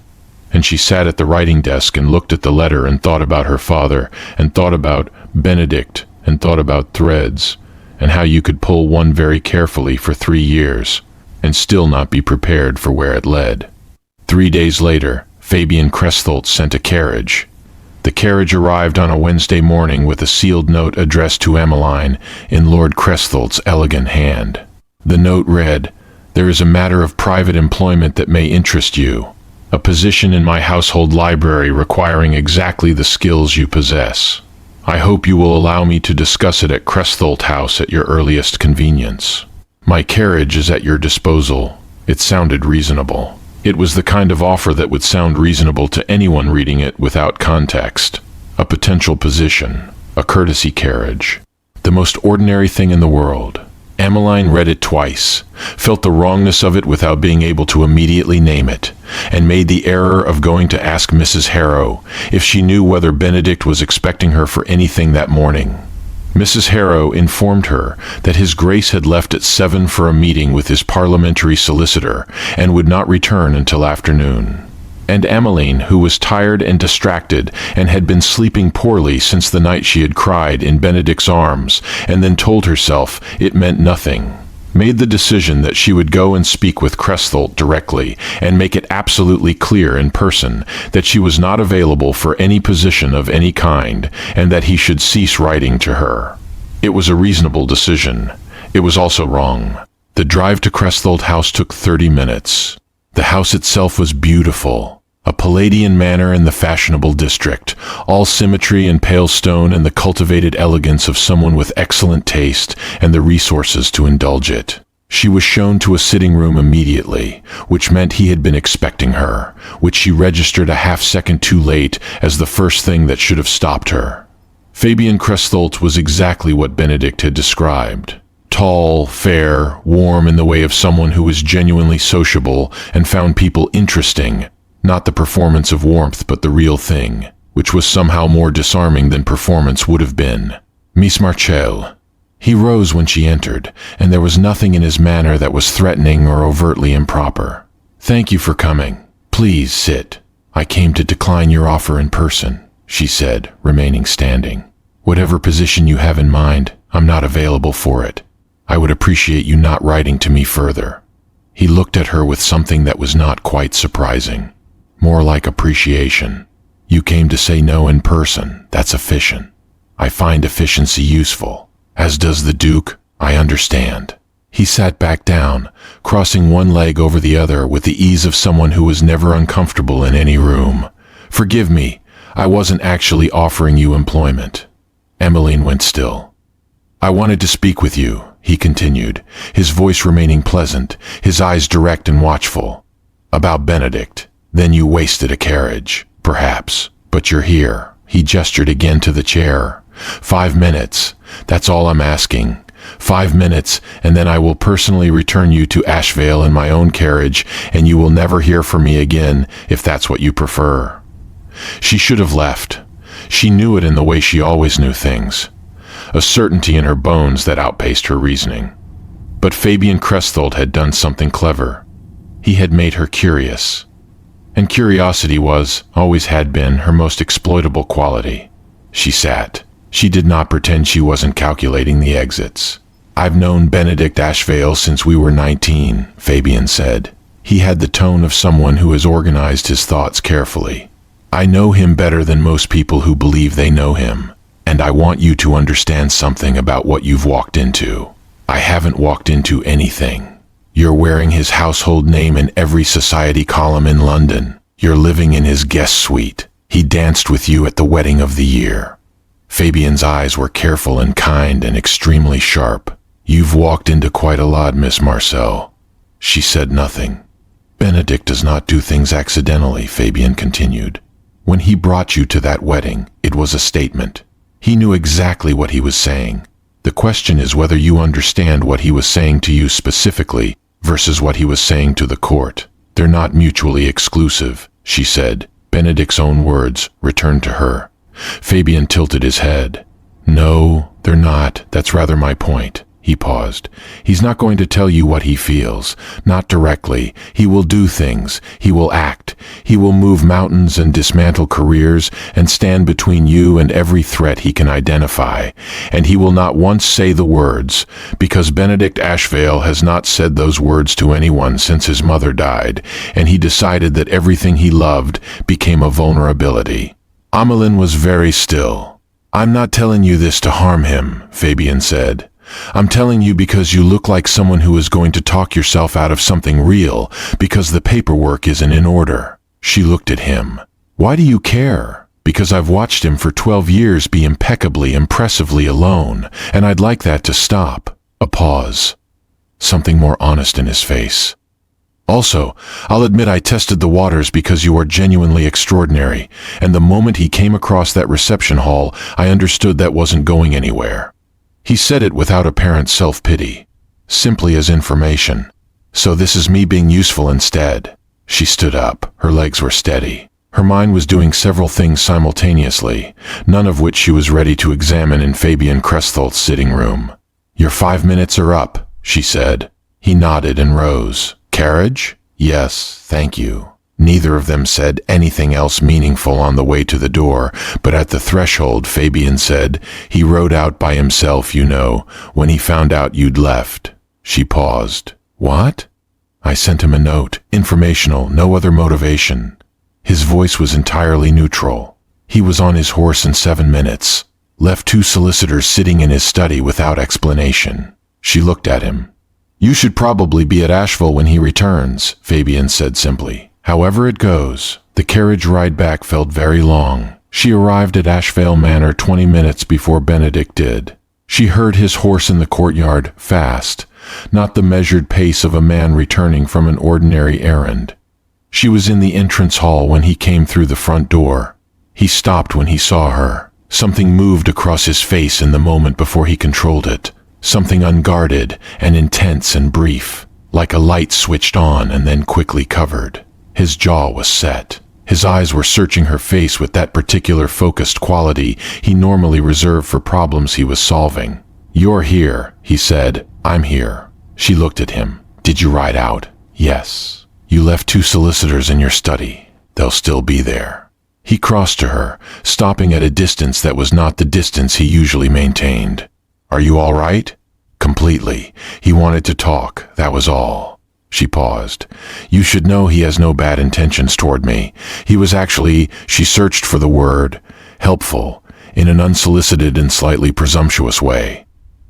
And she sat at the writing desk and looked at the letter and thought about her father, and thought about Benedict, and thought about threads, and how you could pull one very carefully for 3 years, and still not be prepared for where it led. 3 days later, Fabian Crestholt sent a carriage. The carriage arrived on a Wednesday morning with a sealed note addressed to Ameline in Lord Crestholt's elegant hand. The note read, "There is a matter of private employment that may interest you. A position in my household library requiring exactly the skills you possess. I hope you will allow me to discuss it at Crestholt House at your earliest convenience. My carriage is at your disposal." It sounded reasonable. It was the kind of offer that would sound reasonable to anyone reading it without context. A potential position, a courtesy carriage, the most ordinary thing in the world. Ameline read it twice, felt the wrongness of it without being able to immediately name it, and made the error of going to ask Mrs. Harrow if she knew whether Benedict was expecting her for anything that morning. Mrs. Harrow informed her that His Grace had left at 7 for a meeting with his parliamentary solicitor and would not return until afternoon. And Ameline, who was tired and distracted and had been sleeping poorly since the night she had cried in Benedict's arms and then told herself it meant nothing, made the decision that she would go and speak with Crestholt directly and make it absolutely clear in person that she was not available for any position of any kind and that he should cease writing to her. It was a reasonable decision. It was also wrong. The drive to Crestholt House took 30 minutes. The house itself was beautiful. A Palladian manor in the fashionable district, all symmetry and pale stone and the cultivated elegance of someone with excellent taste and the resources to indulge it. She was shown to a sitting room immediately, which meant he had been expecting her, which she registered a half-second too late as the first thing that should have stopped her. Fabian Crestholt was exactly what Benedict had described. Tall, fair, warm in the way of someone who was genuinely sociable and found people interesting. Not the performance of warmth, but the real thing, which was somehow more disarming than performance would have been. Miss Marcelle. He rose when she entered, and there was nothing in his manner that was threatening or overtly improper. Thank you for coming. Please sit. I came to decline your offer in person, she said, remaining standing. Whatever position you have in mind, I'm not available for it. I would appreciate you not writing to me further. He looked at her with something that was not quite surprising. More like appreciation. You came to say no in person. That's efficient. I find efficiency useful. As does the Duke. I understand. He sat back down, crossing one leg over the other with the ease of someone who was never uncomfortable in any room. Forgive me. I wasn't actually offering you employment. Ameline went still. I wanted to speak with you, he continued, his voice remaining pleasant, his eyes direct and watchful. About Benedict. Then you wasted a carriage, perhaps. But you're here. He gestured again to the chair. 5 minutes. That's all I'm asking. 5 minutes, and then I will personally return you to Ashvale in my own carriage, and you will never hear from me again, if that's what you prefer. She should have left. She knew it in the way she always knew things. A certainty in her bones that outpaced her reasoning. But Fabian Cresthold had done something clever. He had made her curious. And curiosity was, always had been, her most exploitable quality. She sat. She did not pretend she wasn't calculating the exits. I've known Benedict Ashvale since we were 19, Fabian said. He had the tone of someone who has organized his thoughts carefully. I know him better than most people who believe they know him. And I want you to understand something about what you've walked into. I haven't walked into anything. You're wearing his household name in every society column in London. You're living in his guest suite. He danced with you at the wedding of the year. Fabian's eyes were careful and kind and extremely sharp. You've walked into quite a lot, Miss Marcelle. She said nothing. Benedict does not do things accidentally, Fabian continued. When he brought you to that wedding, it was a statement. He knew exactly what he was saying. The question is whether you understand what he was saying to you specifically versus what he was saying to the court. They're not mutually exclusive, she said. Benedict's own words returned to her. Fabian tilted his head. No, they're not. That's rather my point. He paused. He's not going to tell you what he feels. Not directly. He will do things. He will act. He will move mountains and dismantle careers and stand between you and every threat he can identify. And he will not once say the words, because Benedict Ashvale has not said those words to anyone since his mother died, and he decided that everything he loved became a vulnerability. Ameline was very still. I'm not telling you this to harm him, Fabian said. I'm telling you because you look like someone who is going to talk yourself out of something real because the paperwork isn't in order. She looked at him. Why do you care? Because I've watched him for 12 years be impeccably, impressively alone, and I'd like that to stop. A pause. Something more honest in his face. Also, I'll admit I tested the waters because you are genuinely extraordinary, and the moment he came across that reception hall, I understood that wasn't going anywhere. He said it without apparent self-pity, simply as information. So this is me being useful instead. She stood up. Her legs were steady. Her mind was doing several things simultaneously, none of which she was ready to examine in Fabian Cresthold's sitting room. Your 5 minutes are up, she said. He nodded and rose. Carriage? Yes, thank you. Neither of them said anything else meaningful on the way to the door, but at the threshold, Fabian said, he rode out by himself, you know, when he found out you'd left. She paused. What? I sent him a note, informational, no other motivation. His voice was entirely neutral. He was on his horse in 7 minutes. Left 2 solicitors sitting in his study without explanation. She looked at him. You should probably be at Ashvale when he returns, Fabian said simply. However it goes, the carriage ride back felt very long. She arrived at Ashvale Manor 20 minutes before Benedict did. She heard his horse in the courtyard, fast, not the measured pace of a man returning from an ordinary errand. She was in the entrance hall when he came through the front door. He stopped when he saw her. Something moved across his face in the moment before he controlled it. Something unguarded and intense and brief, like a light switched on and then quickly covered. His jaw was set. His eyes were searching her face with that particular focused quality he normally reserved for problems he was solving. "You're here," he said. "I'm here." She looked at him. "Did you ride out?" "Yes." "You left 2 solicitors in your study. They'll still be there." He crossed to her, stopping at a distance that was not the distance he usually maintained. "Are you all right?" "Completely. He wanted to talk, that was all." She paused. "You should know he has no bad intentions toward me. He was actually," she searched for the word, "helpful, in an unsolicited and slightly presumptuous way."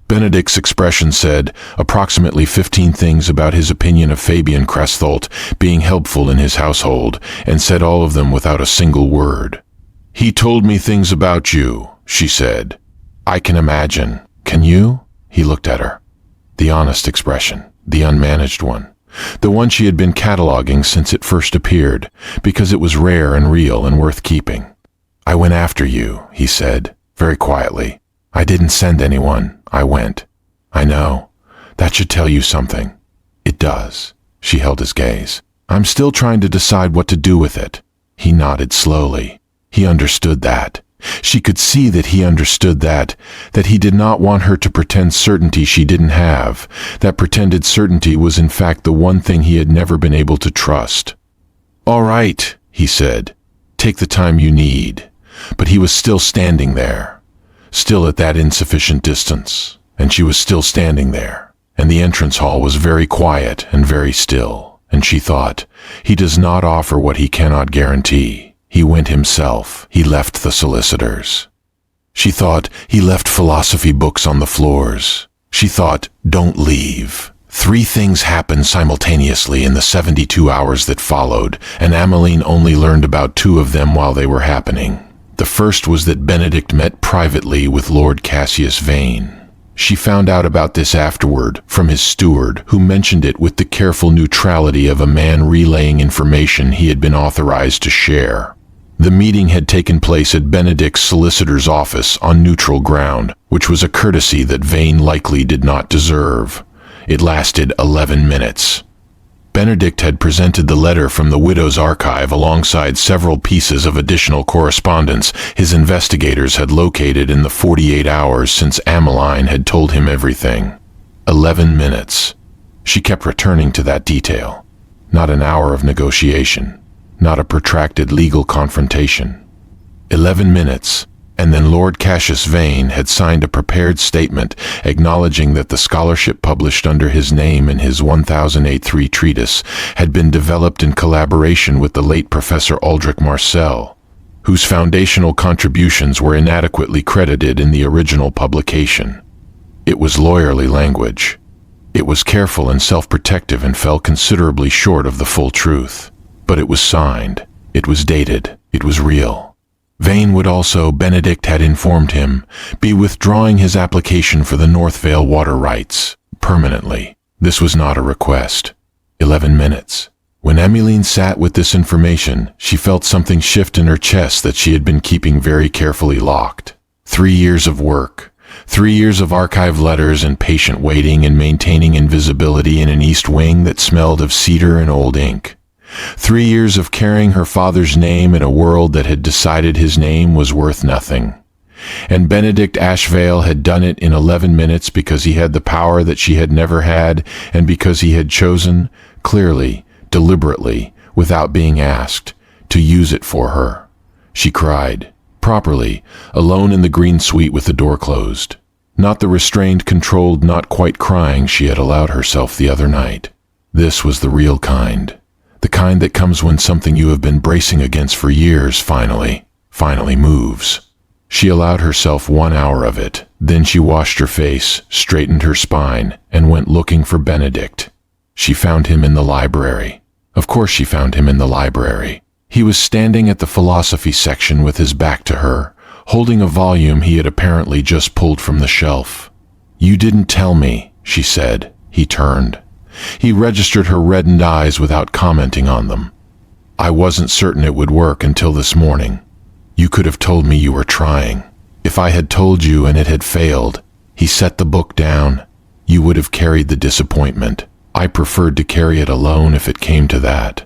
Benedict's expression said approximately 15 things about his opinion of Fabian Crestholt being helpful in his household, and said all of them without a single word. "He told me things about you," she said. "I can imagine. Can you?" He looked at her. The honest expression, the unmanaged one. The one she had been cataloging since it first appeared, because it was rare and real and worth keeping. "I went after you," he said, very quietly. "I didn't send anyone. I went." "I know. That should tell you something." "It does." She held his gaze. "I'm still trying to decide what to do with it." He nodded slowly. He understood that. She could see that he understood that he did not want her to pretend certainty she didn't have, that pretended certainty was in fact the one thing he had never been able to trust. "All right," he said. "Take the time you need." But he was still standing there, still at that insufficient distance, and she was still standing there, and the entrance hall was very quiet and very still, and she thought, he does not offer what he cannot guarantee. He went himself. He left the solicitors. She thought, he left philosophy books on the floors. She thought, don't leave. 3 things happened simultaneously in the 72 hours that followed, and Ameline only learned about 2 of them while they were happening. The first was that Benedict met privately with Lord Cassius Vane. She found out about this afterward from his steward, who mentioned it with the careful neutrality of a man relaying information he had been authorized to share. The meeting had taken place at Benedict's solicitor's office on neutral ground, which was a courtesy that Vane likely did not deserve. It lasted 11 minutes. Benedict had presented the letter from the widow's archive alongside several pieces of additional correspondence his investigators had located in the 48 hours since Ameline had told him everything. 11 minutes. She kept returning to that detail. Not an hour of negotiation. Not a protracted legal confrontation. 11 minutes, and then Lord Cassius Vane had signed a prepared statement acknowledging that the scholarship published under his name in his 1083 treatise had been developed in collaboration with the late Professor Aldrich Marcelle, whose foundational contributions were inadequately credited in the original publication. It was lawyerly language. It was careful and self-protective and fell considerably short of the full truth. But it was signed. It was dated. It was real. Vane would also, Benedict had informed him, be withdrawing his application for the North Vale water rights, permanently. This was not a request. 11 minutes. When Ameline sat with this information, she felt something shift in her chest that she had been keeping very carefully locked. 3 years of work. 3 years of archive letters and patient waiting and maintaining invisibility in an east wing that smelled of cedar and old ink. 3 years of carrying her father's name in a world that had decided his name was worth nothing. And Benedict Ashvale had done it in 11 minutes because he had the power that she had never had, and because he had chosen, clearly, deliberately, without being asked, to use it for her. She cried, properly, alone in the green suite with the door closed. Not the restrained, controlled, not quite crying she had allowed herself the other night. This was the real kind. The kind that comes when something you have been bracing against for years finally moves. She allowed herself 1 hour of it. Then she washed her face, straightened her spine, and went looking for Benedict. She found him in the library. Of course she found him in the library. He was standing at the philosophy section with his back to her, holding a volume he had apparently just pulled from the shelf. "You didn't tell me," she said. He turned. He registered her reddened eyes without commenting on them. "I wasn't certain it would work until this morning. You could have told me you were trying. If I had told you and it had failed," he set the book down, "you would have carried the disappointment. I preferred to carry it alone if it came to that."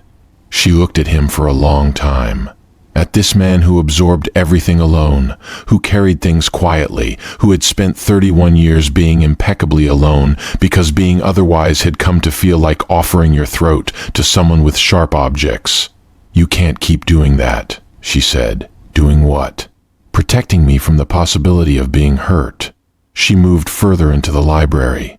She looked at him for a long time. At this man who absorbed everything alone, who carried things quietly, who had spent 31 years being impeccably alone because being otherwise had come to feel like offering your throat to someone with sharp objects. "You can't keep doing that," she said. "Doing what?" "Protecting me from the possibility of being hurt." She moved further into the library.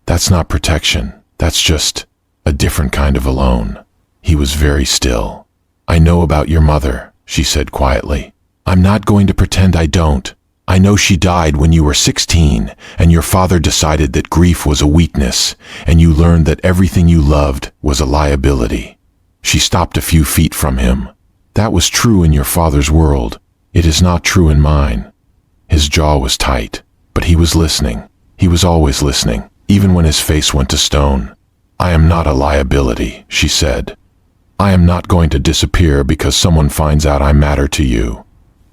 "That's not protection. That's just a different kind of alone." He was very still. "I know about your mother," she said quietly. "I'm not going to pretend I don't. I know she died when you were 16, and your father decided that grief was a weakness, and you learned that everything you loved was a liability." She stopped a few feet from him. "That was true in your father's world. It is not true in mine." His jaw was tight, but he was listening. He was always listening, even when his face went to stone. "I am not a liability," she said. "I am not going to disappear because someone finds out I matter to you.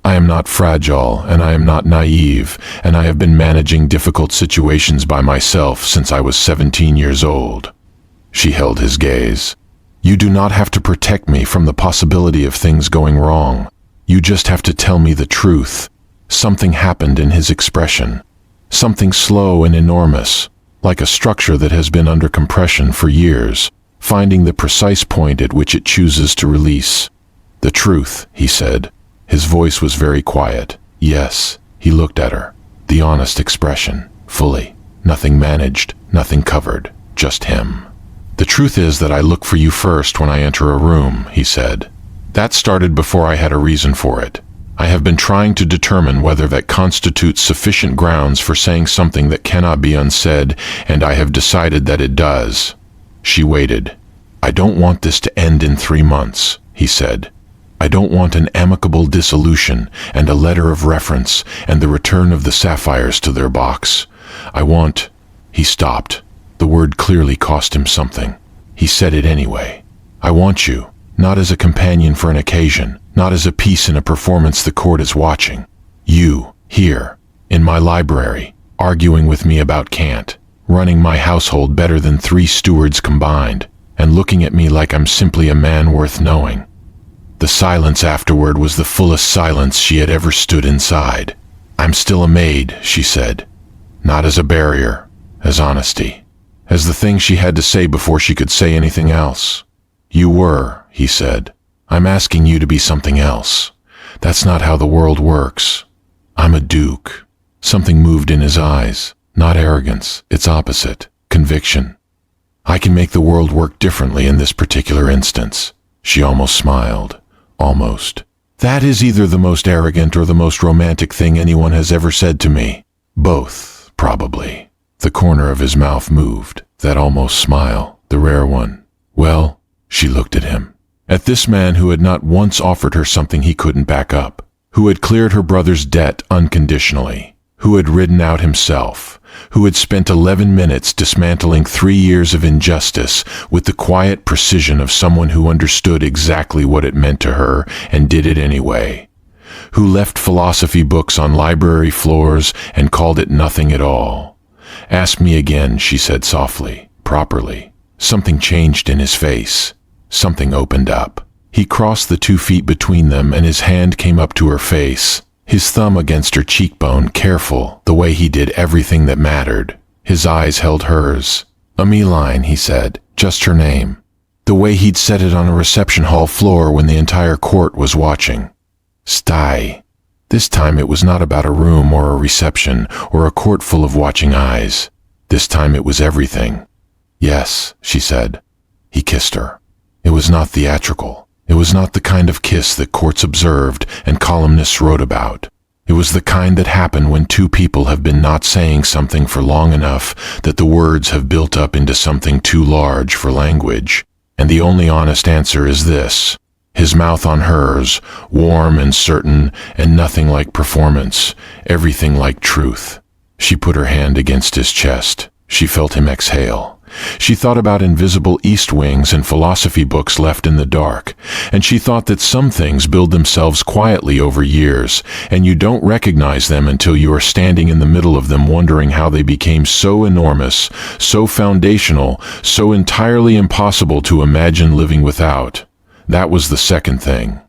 I am not fragile, and I am not naive, and I have been managing difficult situations by myself since I was 17 years old." She held his gaze. "You do not have to protect me from the possibility of things going wrong. You just have to tell me the truth." Something happened in his expression. Something slow and enormous, like a structure that has been under compression for years, finding the precise point at which it chooses to release. "The truth," he said. His voice was very quiet. "Yes." He looked at her. The honest expression, fully. Nothing managed, nothing covered, just him. "The truth is that I look for you first when I enter a room," he said. "That started before I had a reason for it. I have been trying to determine whether that constitutes sufficient grounds for saying something that cannot be unsaid, and I have decided that it does." She waited. "I don't want this to end in 3 months," he said. "I don't want an amicable dissolution and a letter of reference and the return of the sapphires to their box. I want—" He stopped. The word clearly cost him something. He said it anyway. "I want you, not as a companion for an occasion, not as a piece in a performance the court is watching. You, here, in my library, arguing with me about cant, running my household better than 3 stewards combined, and looking at me like I'm simply a man worth knowing." The silence afterward was the fullest silence she had ever stood inside. "I'm still a maid," she said. Not as a barrier, as honesty, as the thing she had to say before she could say anything else. "You were," he said. "I'm asking you to be something else. That's not how the world works. I'm a duke." Something moved in his eyes. Not arrogance, its opposite, conviction. "I can make the world work differently in this particular instance." She almost smiled. Almost. "That is either the most arrogant or the most romantic thing anyone has ever said to me. Both, probably." The corner of his mouth moved, that almost smile, the rare one. "Well," she looked at him. At this man who had not once offered her something he couldn't back up, who had cleared her brother's debt unconditionally, who had ridden out himself, who had spent 11 minutes dismantling 3 years of injustice with the quiet precision of someone who understood exactly what it meant to her and did it anyway, who left philosophy books on library floors and called it nothing at all. "Ask me again," she said softly, properly. Something changed in his face. Something opened up. He crossed the 2 feet between them and his hand came up to her face. His thumb against her cheekbone, careful, the way he did everything that mattered. His eyes held hers. "Ameline," he said, just her name. The way he'd said it on a reception hall floor when the entire court was watching. "Stai." This time it was not about a room or a reception or a court full of watching eyes. This time it was everything. "Yes," she said. He kissed her. It was not theatrical. It was not the kind of kiss that courts observed and columnists wrote about. It was the kind that happen when 2 people have been not saying something for long enough that the words have built up into something too large for language. And the only honest answer is this. His mouth on hers, warm and certain, and nothing like performance, everything like truth. She put her hand against his chest. She felt him exhale. She thought about invisible east wings and philosophy books left in the dark, and she thought that some things build themselves quietly over years, and you don't recognize them until you are standing in the middle of them wondering how they became so enormous, so foundational, so entirely impossible to imagine living without. That was the second thing.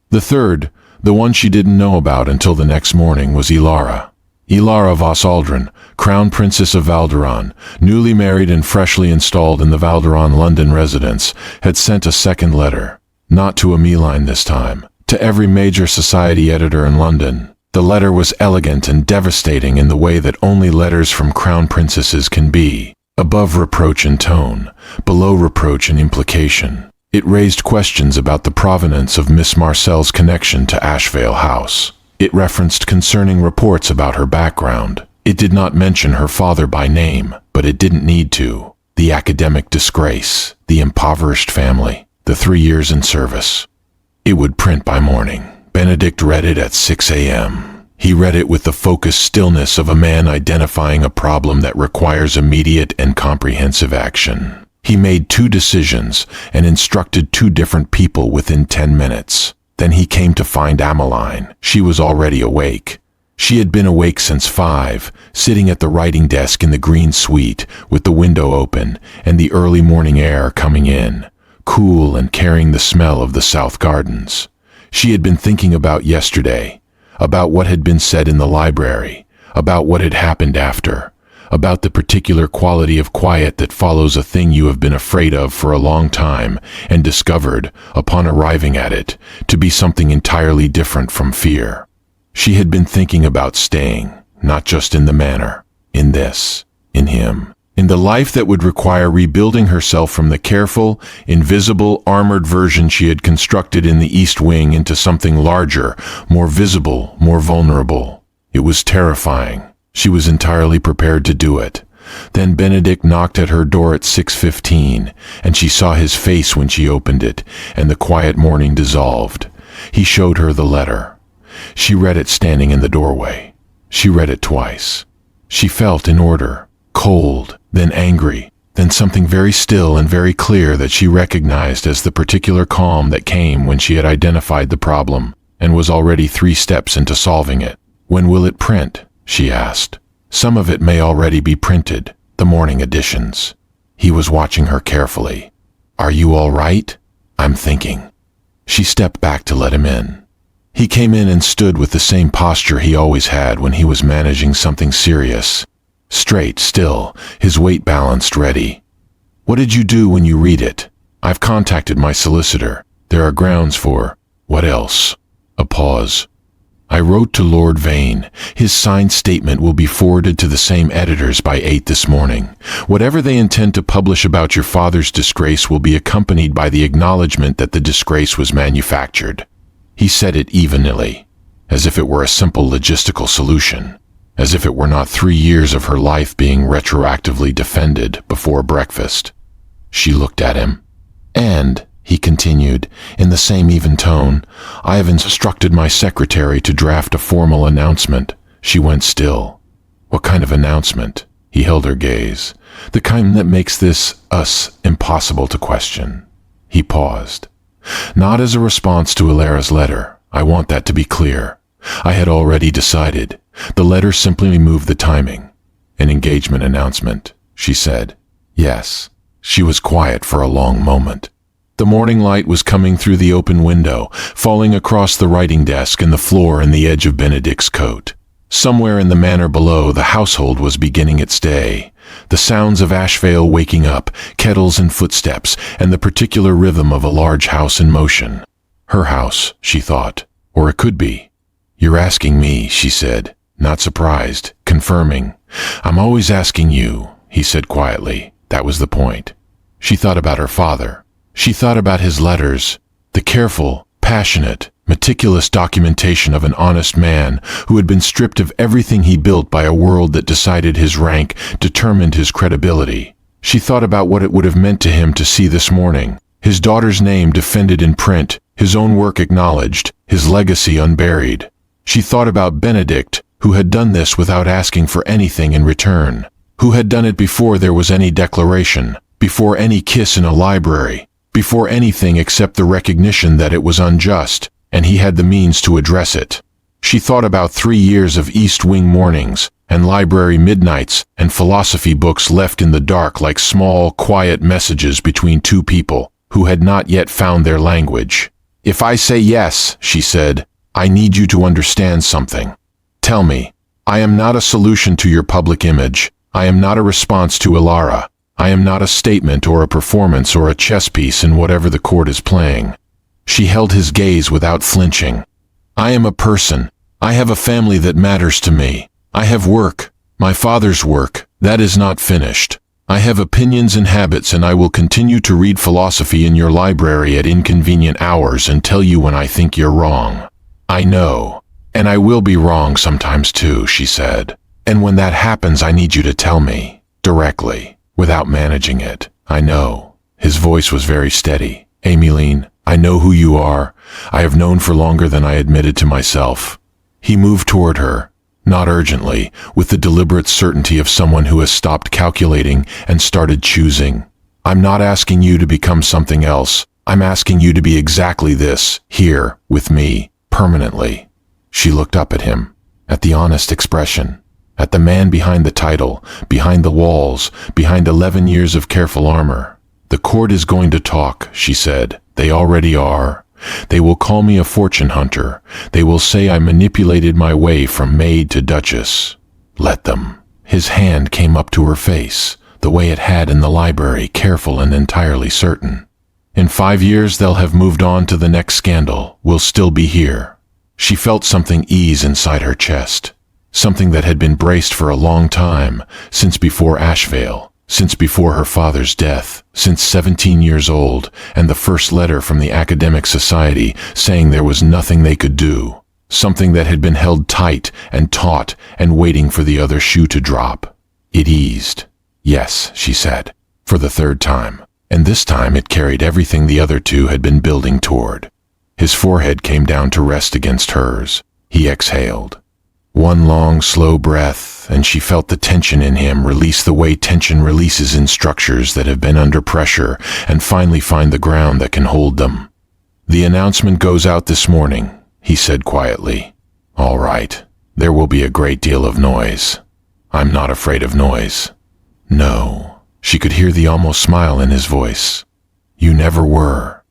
The third, the one she didn't know about until the next morning, was Ilara. Ilara Vos Aldrin, Crown Princess of Valderon, newly married and freshly installed in the Valderon London residence, had sent a second letter. Not to Ameline this time, to every major society editor in London. The letter was elegant and devastating in the way that only letters from crown princesses can be. Above reproach in tone, below reproach in implication. It raised questions about the provenance of Miss Marcelle's connection to Ashvale House. It referenced concerning reports about her background. It did not mention her father by name, but it didn't need to. The academic disgrace, the impoverished family, the 3 years in service. It would print by morning. Benedict read it at 6 a.m. He read it with the focused stillness of a man identifying a problem that requires immediate and comprehensive action. He made 2 decisions and instructed 2 different people within 10 minutes. Then he came to find Ameline. She was already awake. She had been awake since 5, sitting at the writing desk in the green suite with the window open and the early morning air coming in, cool and carrying the smell of the South Gardens. She had been thinking about yesterday, about what had been said in the library, about what had happened after, about the particular quality of quiet that follows a thing you have been afraid of for a long time and discovered, upon arriving at it, to be something entirely different from fear. She had been thinking about staying, not just in the manor, in this, in him, in the life that would require rebuilding herself from the careful, invisible, armored version she had constructed in the East Wing into something larger, more visible, more vulnerable. It was terrifying. She was entirely prepared to do it. Then Benedict knocked at her door at 6:15, and she saw his face when she opened it, and the quiet morning dissolved. He showed her the letter. She read it standing in the doorway. She read it twice. She felt in order, cold, then angry, then something very still and very clear that she recognized as the particular calm that came when she had identified the problem and was already 3 steps into solving it. When will it print? She asked. Some of it may already be printed, the morning editions. He was watching her carefully. Are you all right? I'm thinking. She stepped back to let him in. He came in and stood with the same posture he always had when he was managing something serious. Straight, still, his weight balanced, ready. What did you do when you read it? I've contacted my solicitor. There are grounds for... What else? A pause. I wrote to Lord Vane. His signed statement will be forwarded to the same editors by 8 this morning. Whatever they intend to publish about your father's disgrace will be accompanied by the acknowledgement that the disgrace was manufactured. He said it evenly, as if it were a simple logistical solution, as if it were not 3 years of her life being retroactively defended before breakfast. She looked at him. And, he continued, in the same even tone, I have instructed my secretary to draft a formal announcement. She went still. What kind of announcement? He held her gaze. The kind that makes us impossible to question. He paused. Not as a response to Ilara's letter. I want that to be clear. I had already decided. The letter simply moved the timing. An engagement announcement, she said. Yes. She was quiet for a long moment. The morning light was coming through the open window, falling across the writing desk and the floor and the edge of Benedict's coat. Somewhere in the manor below, the household was beginning its day. The sounds of Ashvale waking up, kettles and footsteps, and the particular rhythm of a large house in motion. Her house, she thought. Or it could be. You're asking me, she said, not surprised, confirming. I'm always asking you, he said quietly. That was the point. She thought about her father. She thought about his letters, the careful, passionate, meticulous documentation of an honest man who had been stripped of everything he built by a world that decided his rank, determined his credibility. She thought about what it would have meant to him to see this morning, his daughter's name defended in print, his own work acknowledged, his legacy unburied. She thought about Benedict, who had done this without asking for anything in return, who had done it before there was any declaration, before any kiss in a library, before anything except the recognition that it was unjust, and he had the means to address it. She thought about 3 years of East Wing mornings, and library midnights, and philosophy books left in the dark like small, quiet messages between 2 people, who had not yet found their language. "If I say yes," she said, "I need you to understand something. Tell me, I am not a solution to your public image. I am not a response to Ilara. I am not a statement or a performance or a chess piece in whatever the court is playing." She held his gaze without flinching. "I am a person. I have a family that matters to me. I have work, my father's work, that is not finished. I have opinions and habits, and I will continue to read philosophy in your library at inconvenient hours and tell you when I think you're wrong. I know, and I will be wrong sometimes too," she said. "And when that happens, I need you to tell me, directly, without managing it. I know." His voice was very steady. "Ameline, I know who you are. I have known for longer than I admitted to myself." He moved toward her, not urgently, with the deliberate certainty of someone who has stopped calculating and started choosing. "I'm not asking you to become something else. I'm asking you to be exactly this, here, with me, permanently." She looked up at him, at the honest expression, at the man behind the title, behind the walls, behind 11 years of careful armor. "The court is going to talk," she said. "They already are. They will call me a fortune hunter. They will say I manipulated my way from maid to duchess. Let them." His hand came up to her face, the way it had in the library, careful and entirely certain. "In 5 years they'll have moved on to the next scandal. We'll still be here." She felt something ease inside her chest, something that had been braced for a long time, since before Ashvale, since before her father's death, since 17 years old, and the first letter from the academic society saying there was nothing they could do, something that had been held tight and taut and waiting for the other shoe to drop. It eased. "Yes," she said, for the third time, and this time it carried everything the other two had been building toward. His forehead came down to rest against hers. He exhaled. One long, slow breath, and she felt the tension in him release the way tension releases in structures that have been under pressure and finally find the ground that can hold them. "The announcement goes out this morning," he said quietly. "All right. There will be a great deal of noise. I'm not afraid of noise." "No." She could hear the almost smile in his voice. "You never were."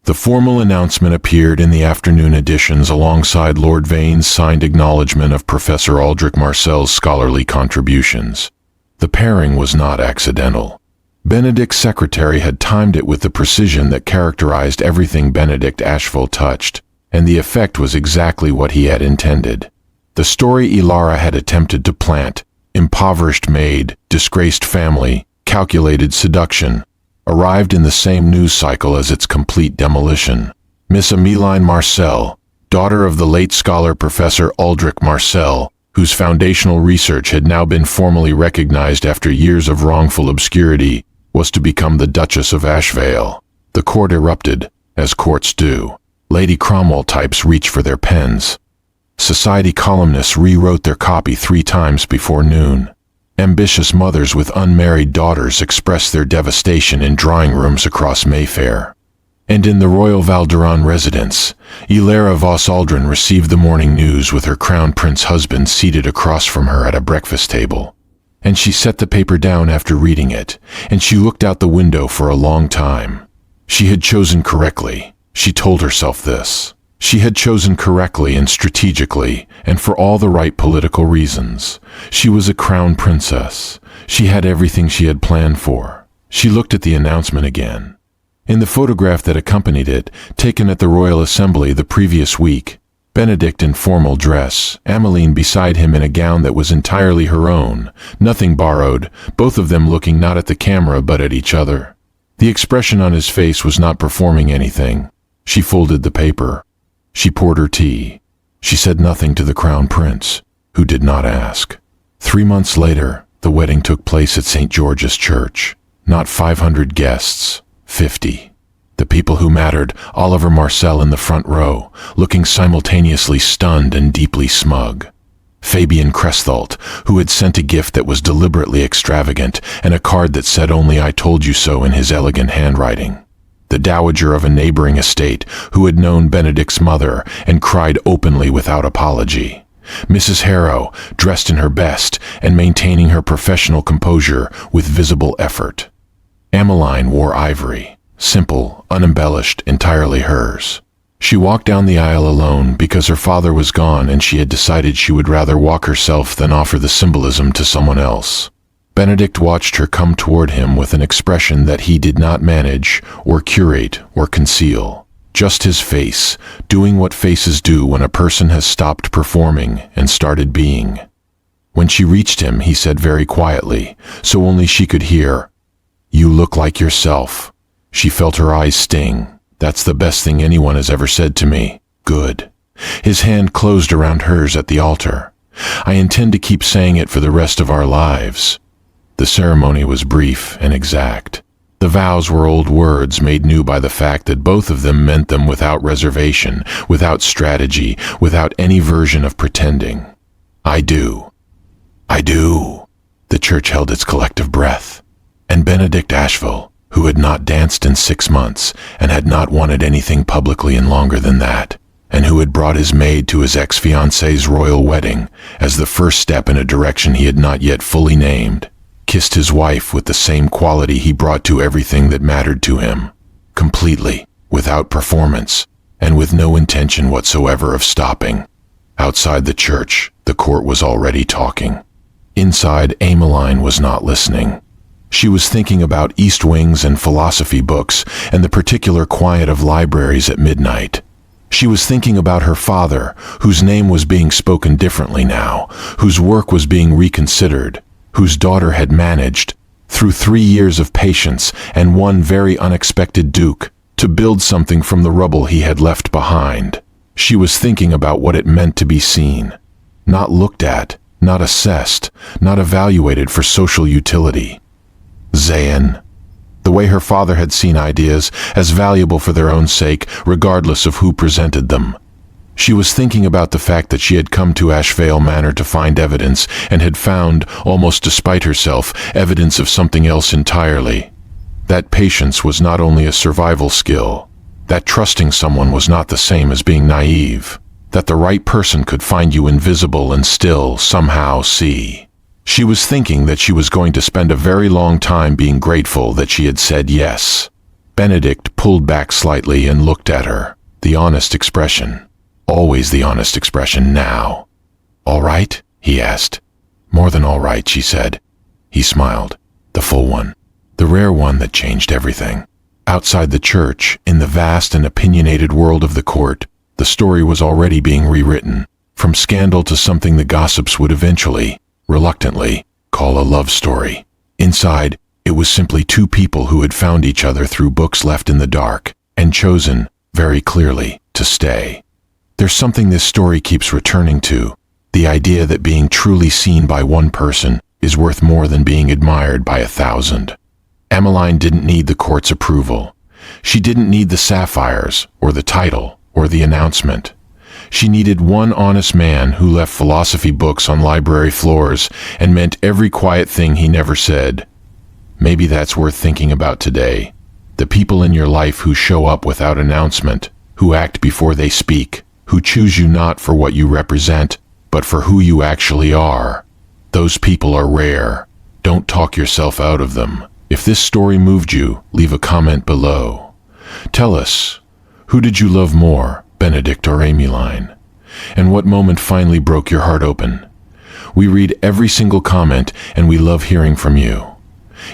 The formal announcement appeared in the afternoon editions alongside Lord Vane's signed acknowledgement of Professor Aldrich Marcelle's scholarly contributions. The pairing was not accidental. Benedict's secretary had timed it with the precision that characterized everything Benedict Ashvale touched, and the effect was exactly what he had intended. The story Ilara had attempted to plant, impoverished maid, disgraced family, calculated seduction, arrived in the same news cycle as its complete demolition. Miss Ameline Marcelle, daughter of the late scholar Professor Aldrich Marcelle, whose foundational research had now been formally recognized after years of wrongful obscurity, was to become the Duchess of Ashvale. The court erupted, as courts do. Lady Cromwell types reached for their pens. Society columnists rewrote their copy 3 times before noon. Ambitious mothers with unmarried daughters expressed their devastation in drawing rooms across Mayfair. And in the Royal Valderon residence, Ilara Vos-Aldrin received the morning news with her Crown Prince husband seated across from her at a breakfast table. And she set the paper down after reading it, and she looked out the window for a long time. She had chosen correctly. She told herself this. She had chosen correctly and strategically, and for all the right political reasons. She was a crown princess. She had everything she had planned for. She looked at the announcement again. In the photograph that accompanied it, taken at the Royal Assembly the previous week, Benedict in formal dress, Ameline beside him in a gown that was entirely her own, nothing borrowed, both of them looking not at the camera but at each other. The expression on his face was not performing anything. She folded the paper. She poured her tea. She said nothing to the Crown Prince, who did not ask. 3 months later, the wedding took place at St. George's Church. Not 500 guests, 50. The people who mattered, Oliver Marcelle in the front row, looking simultaneously stunned and deeply smug. Fabian Crestholt, who had sent a gift that was deliberately extravagant and a card that said only "I told you so" in his elegant handwriting. The dowager of a neighboring estate who had known Benedict's mother and cried openly without apology. Mrs. Harrow, dressed in her best and maintaining her professional composure with visible effort. Ameline wore ivory, simple, unembellished, entirely hers. She walked down the aisle alone because her father was gone and she had decided she would rather walk herself than offer the symbolism to someone else. Benedict watched her come toward him with an expression that he did not manage or curate or conceal. Just his face, doing what faces do when a person has stopped performing and started being. When she reached him, he said very quietly, so only she could hear, "You look like yourself." She felt her eyes sting. "That's the best thing anyone has ever said to me." "Good." His hand closed around hers at the altar. "I intend to keep saying it for the rest of our lives." The ceremony was brief and exact. The vows were old words made new by the fact that both of them meant them without reservation, without strategy, without any version of pretending. "I do. I do." The church held its collective breath. And Benedict Ashvale, who had not danced in 6 months and had not wanted anything publicly in longer than that, and who had brought his maid to his ex-fiancée's royal wedding as the first step in a direction he had not yet fully named, kissed his wife with the same quality he brought to everything that mattered to him, completely, without performance, and with no intention whatsoever of stopping. Outside the church, the court was already talking. Inside, Ameline was not listening. She was thinking about East Wings and philosophy books and the particular quiet of libraries at midnight. She was thinking about her father, whose name was being spoken differently now, whose work was being reconsidered, whose daughter had managed, through 3 years of patience and one very unexpected duke, to build something from the rubble he had left behind. She was thinking about what it meant to be seen, not looked at, not assessed, not evaluated for social utility. Zayn. The way her father had seen ideas as valuable for their own sake, regardless of who presented them. She was thinking about the fact that she had come to Ashvale Manor to find evidence and had found, almost despite herself, evidence of something else entirely. That patience was not only a survival skill, that trusting someone was not the same as being naive, that the right person could find you invisible and still somehow see. She was thinking that she was going to spend a very long time being grateful that she had said yes. Benedict pulled back slightly and looked at her, the honest expression. Always the honest expression now. "All right?" he asked. "More than all right," she said. He smiled. The full one. The rare one that changed everything. Outside the church, in the vast and opinionated world of the court, the story was already being rewritten, from scandal to something the gossips would eventually, reluctantly, call a love story. Inside, it was simply 2 people who had found each other through books left in the dark, and chosen, very clearly, to stay. There's something this story keeps returning to, the idea that being truly seen by one person is worth more than being admired by 1,000. Ameline didn't need the court's approval. She didn't need the sapphires, or the title, or the announcement. She needed one honest man who left philosophy books on library floors and meant every quiet thing he never said. Maybe that's worth thinking about today. The people in your life who show up without announcement, who act before they speak, who choose you not for what you represent, but for who you actually are. Those people are rare. Don't talk yourself out of them. If this story moved you, leave a comment below. Tell us, who did you love more, Benedict or Ameline? And what moment finally broke your heart open? We read every single comment and we love hearing from you.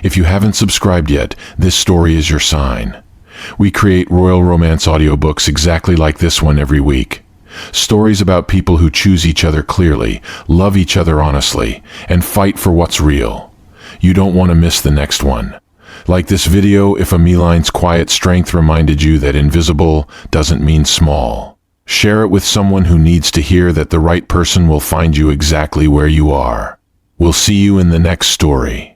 If you haven't subscribed yet, this story is your sign. We create royal romance audiobooks exactly like this one every week. Stories about people who choose each other clearly, love each other honestly, and fight for what's real. You don't want to miss the next one. Like this video, if Ameline's quiet strength reminded you that invisible doesn't mean small. Share it with someone who needs to hear that the right person will find you exactly where you are. We'll see you in the next story.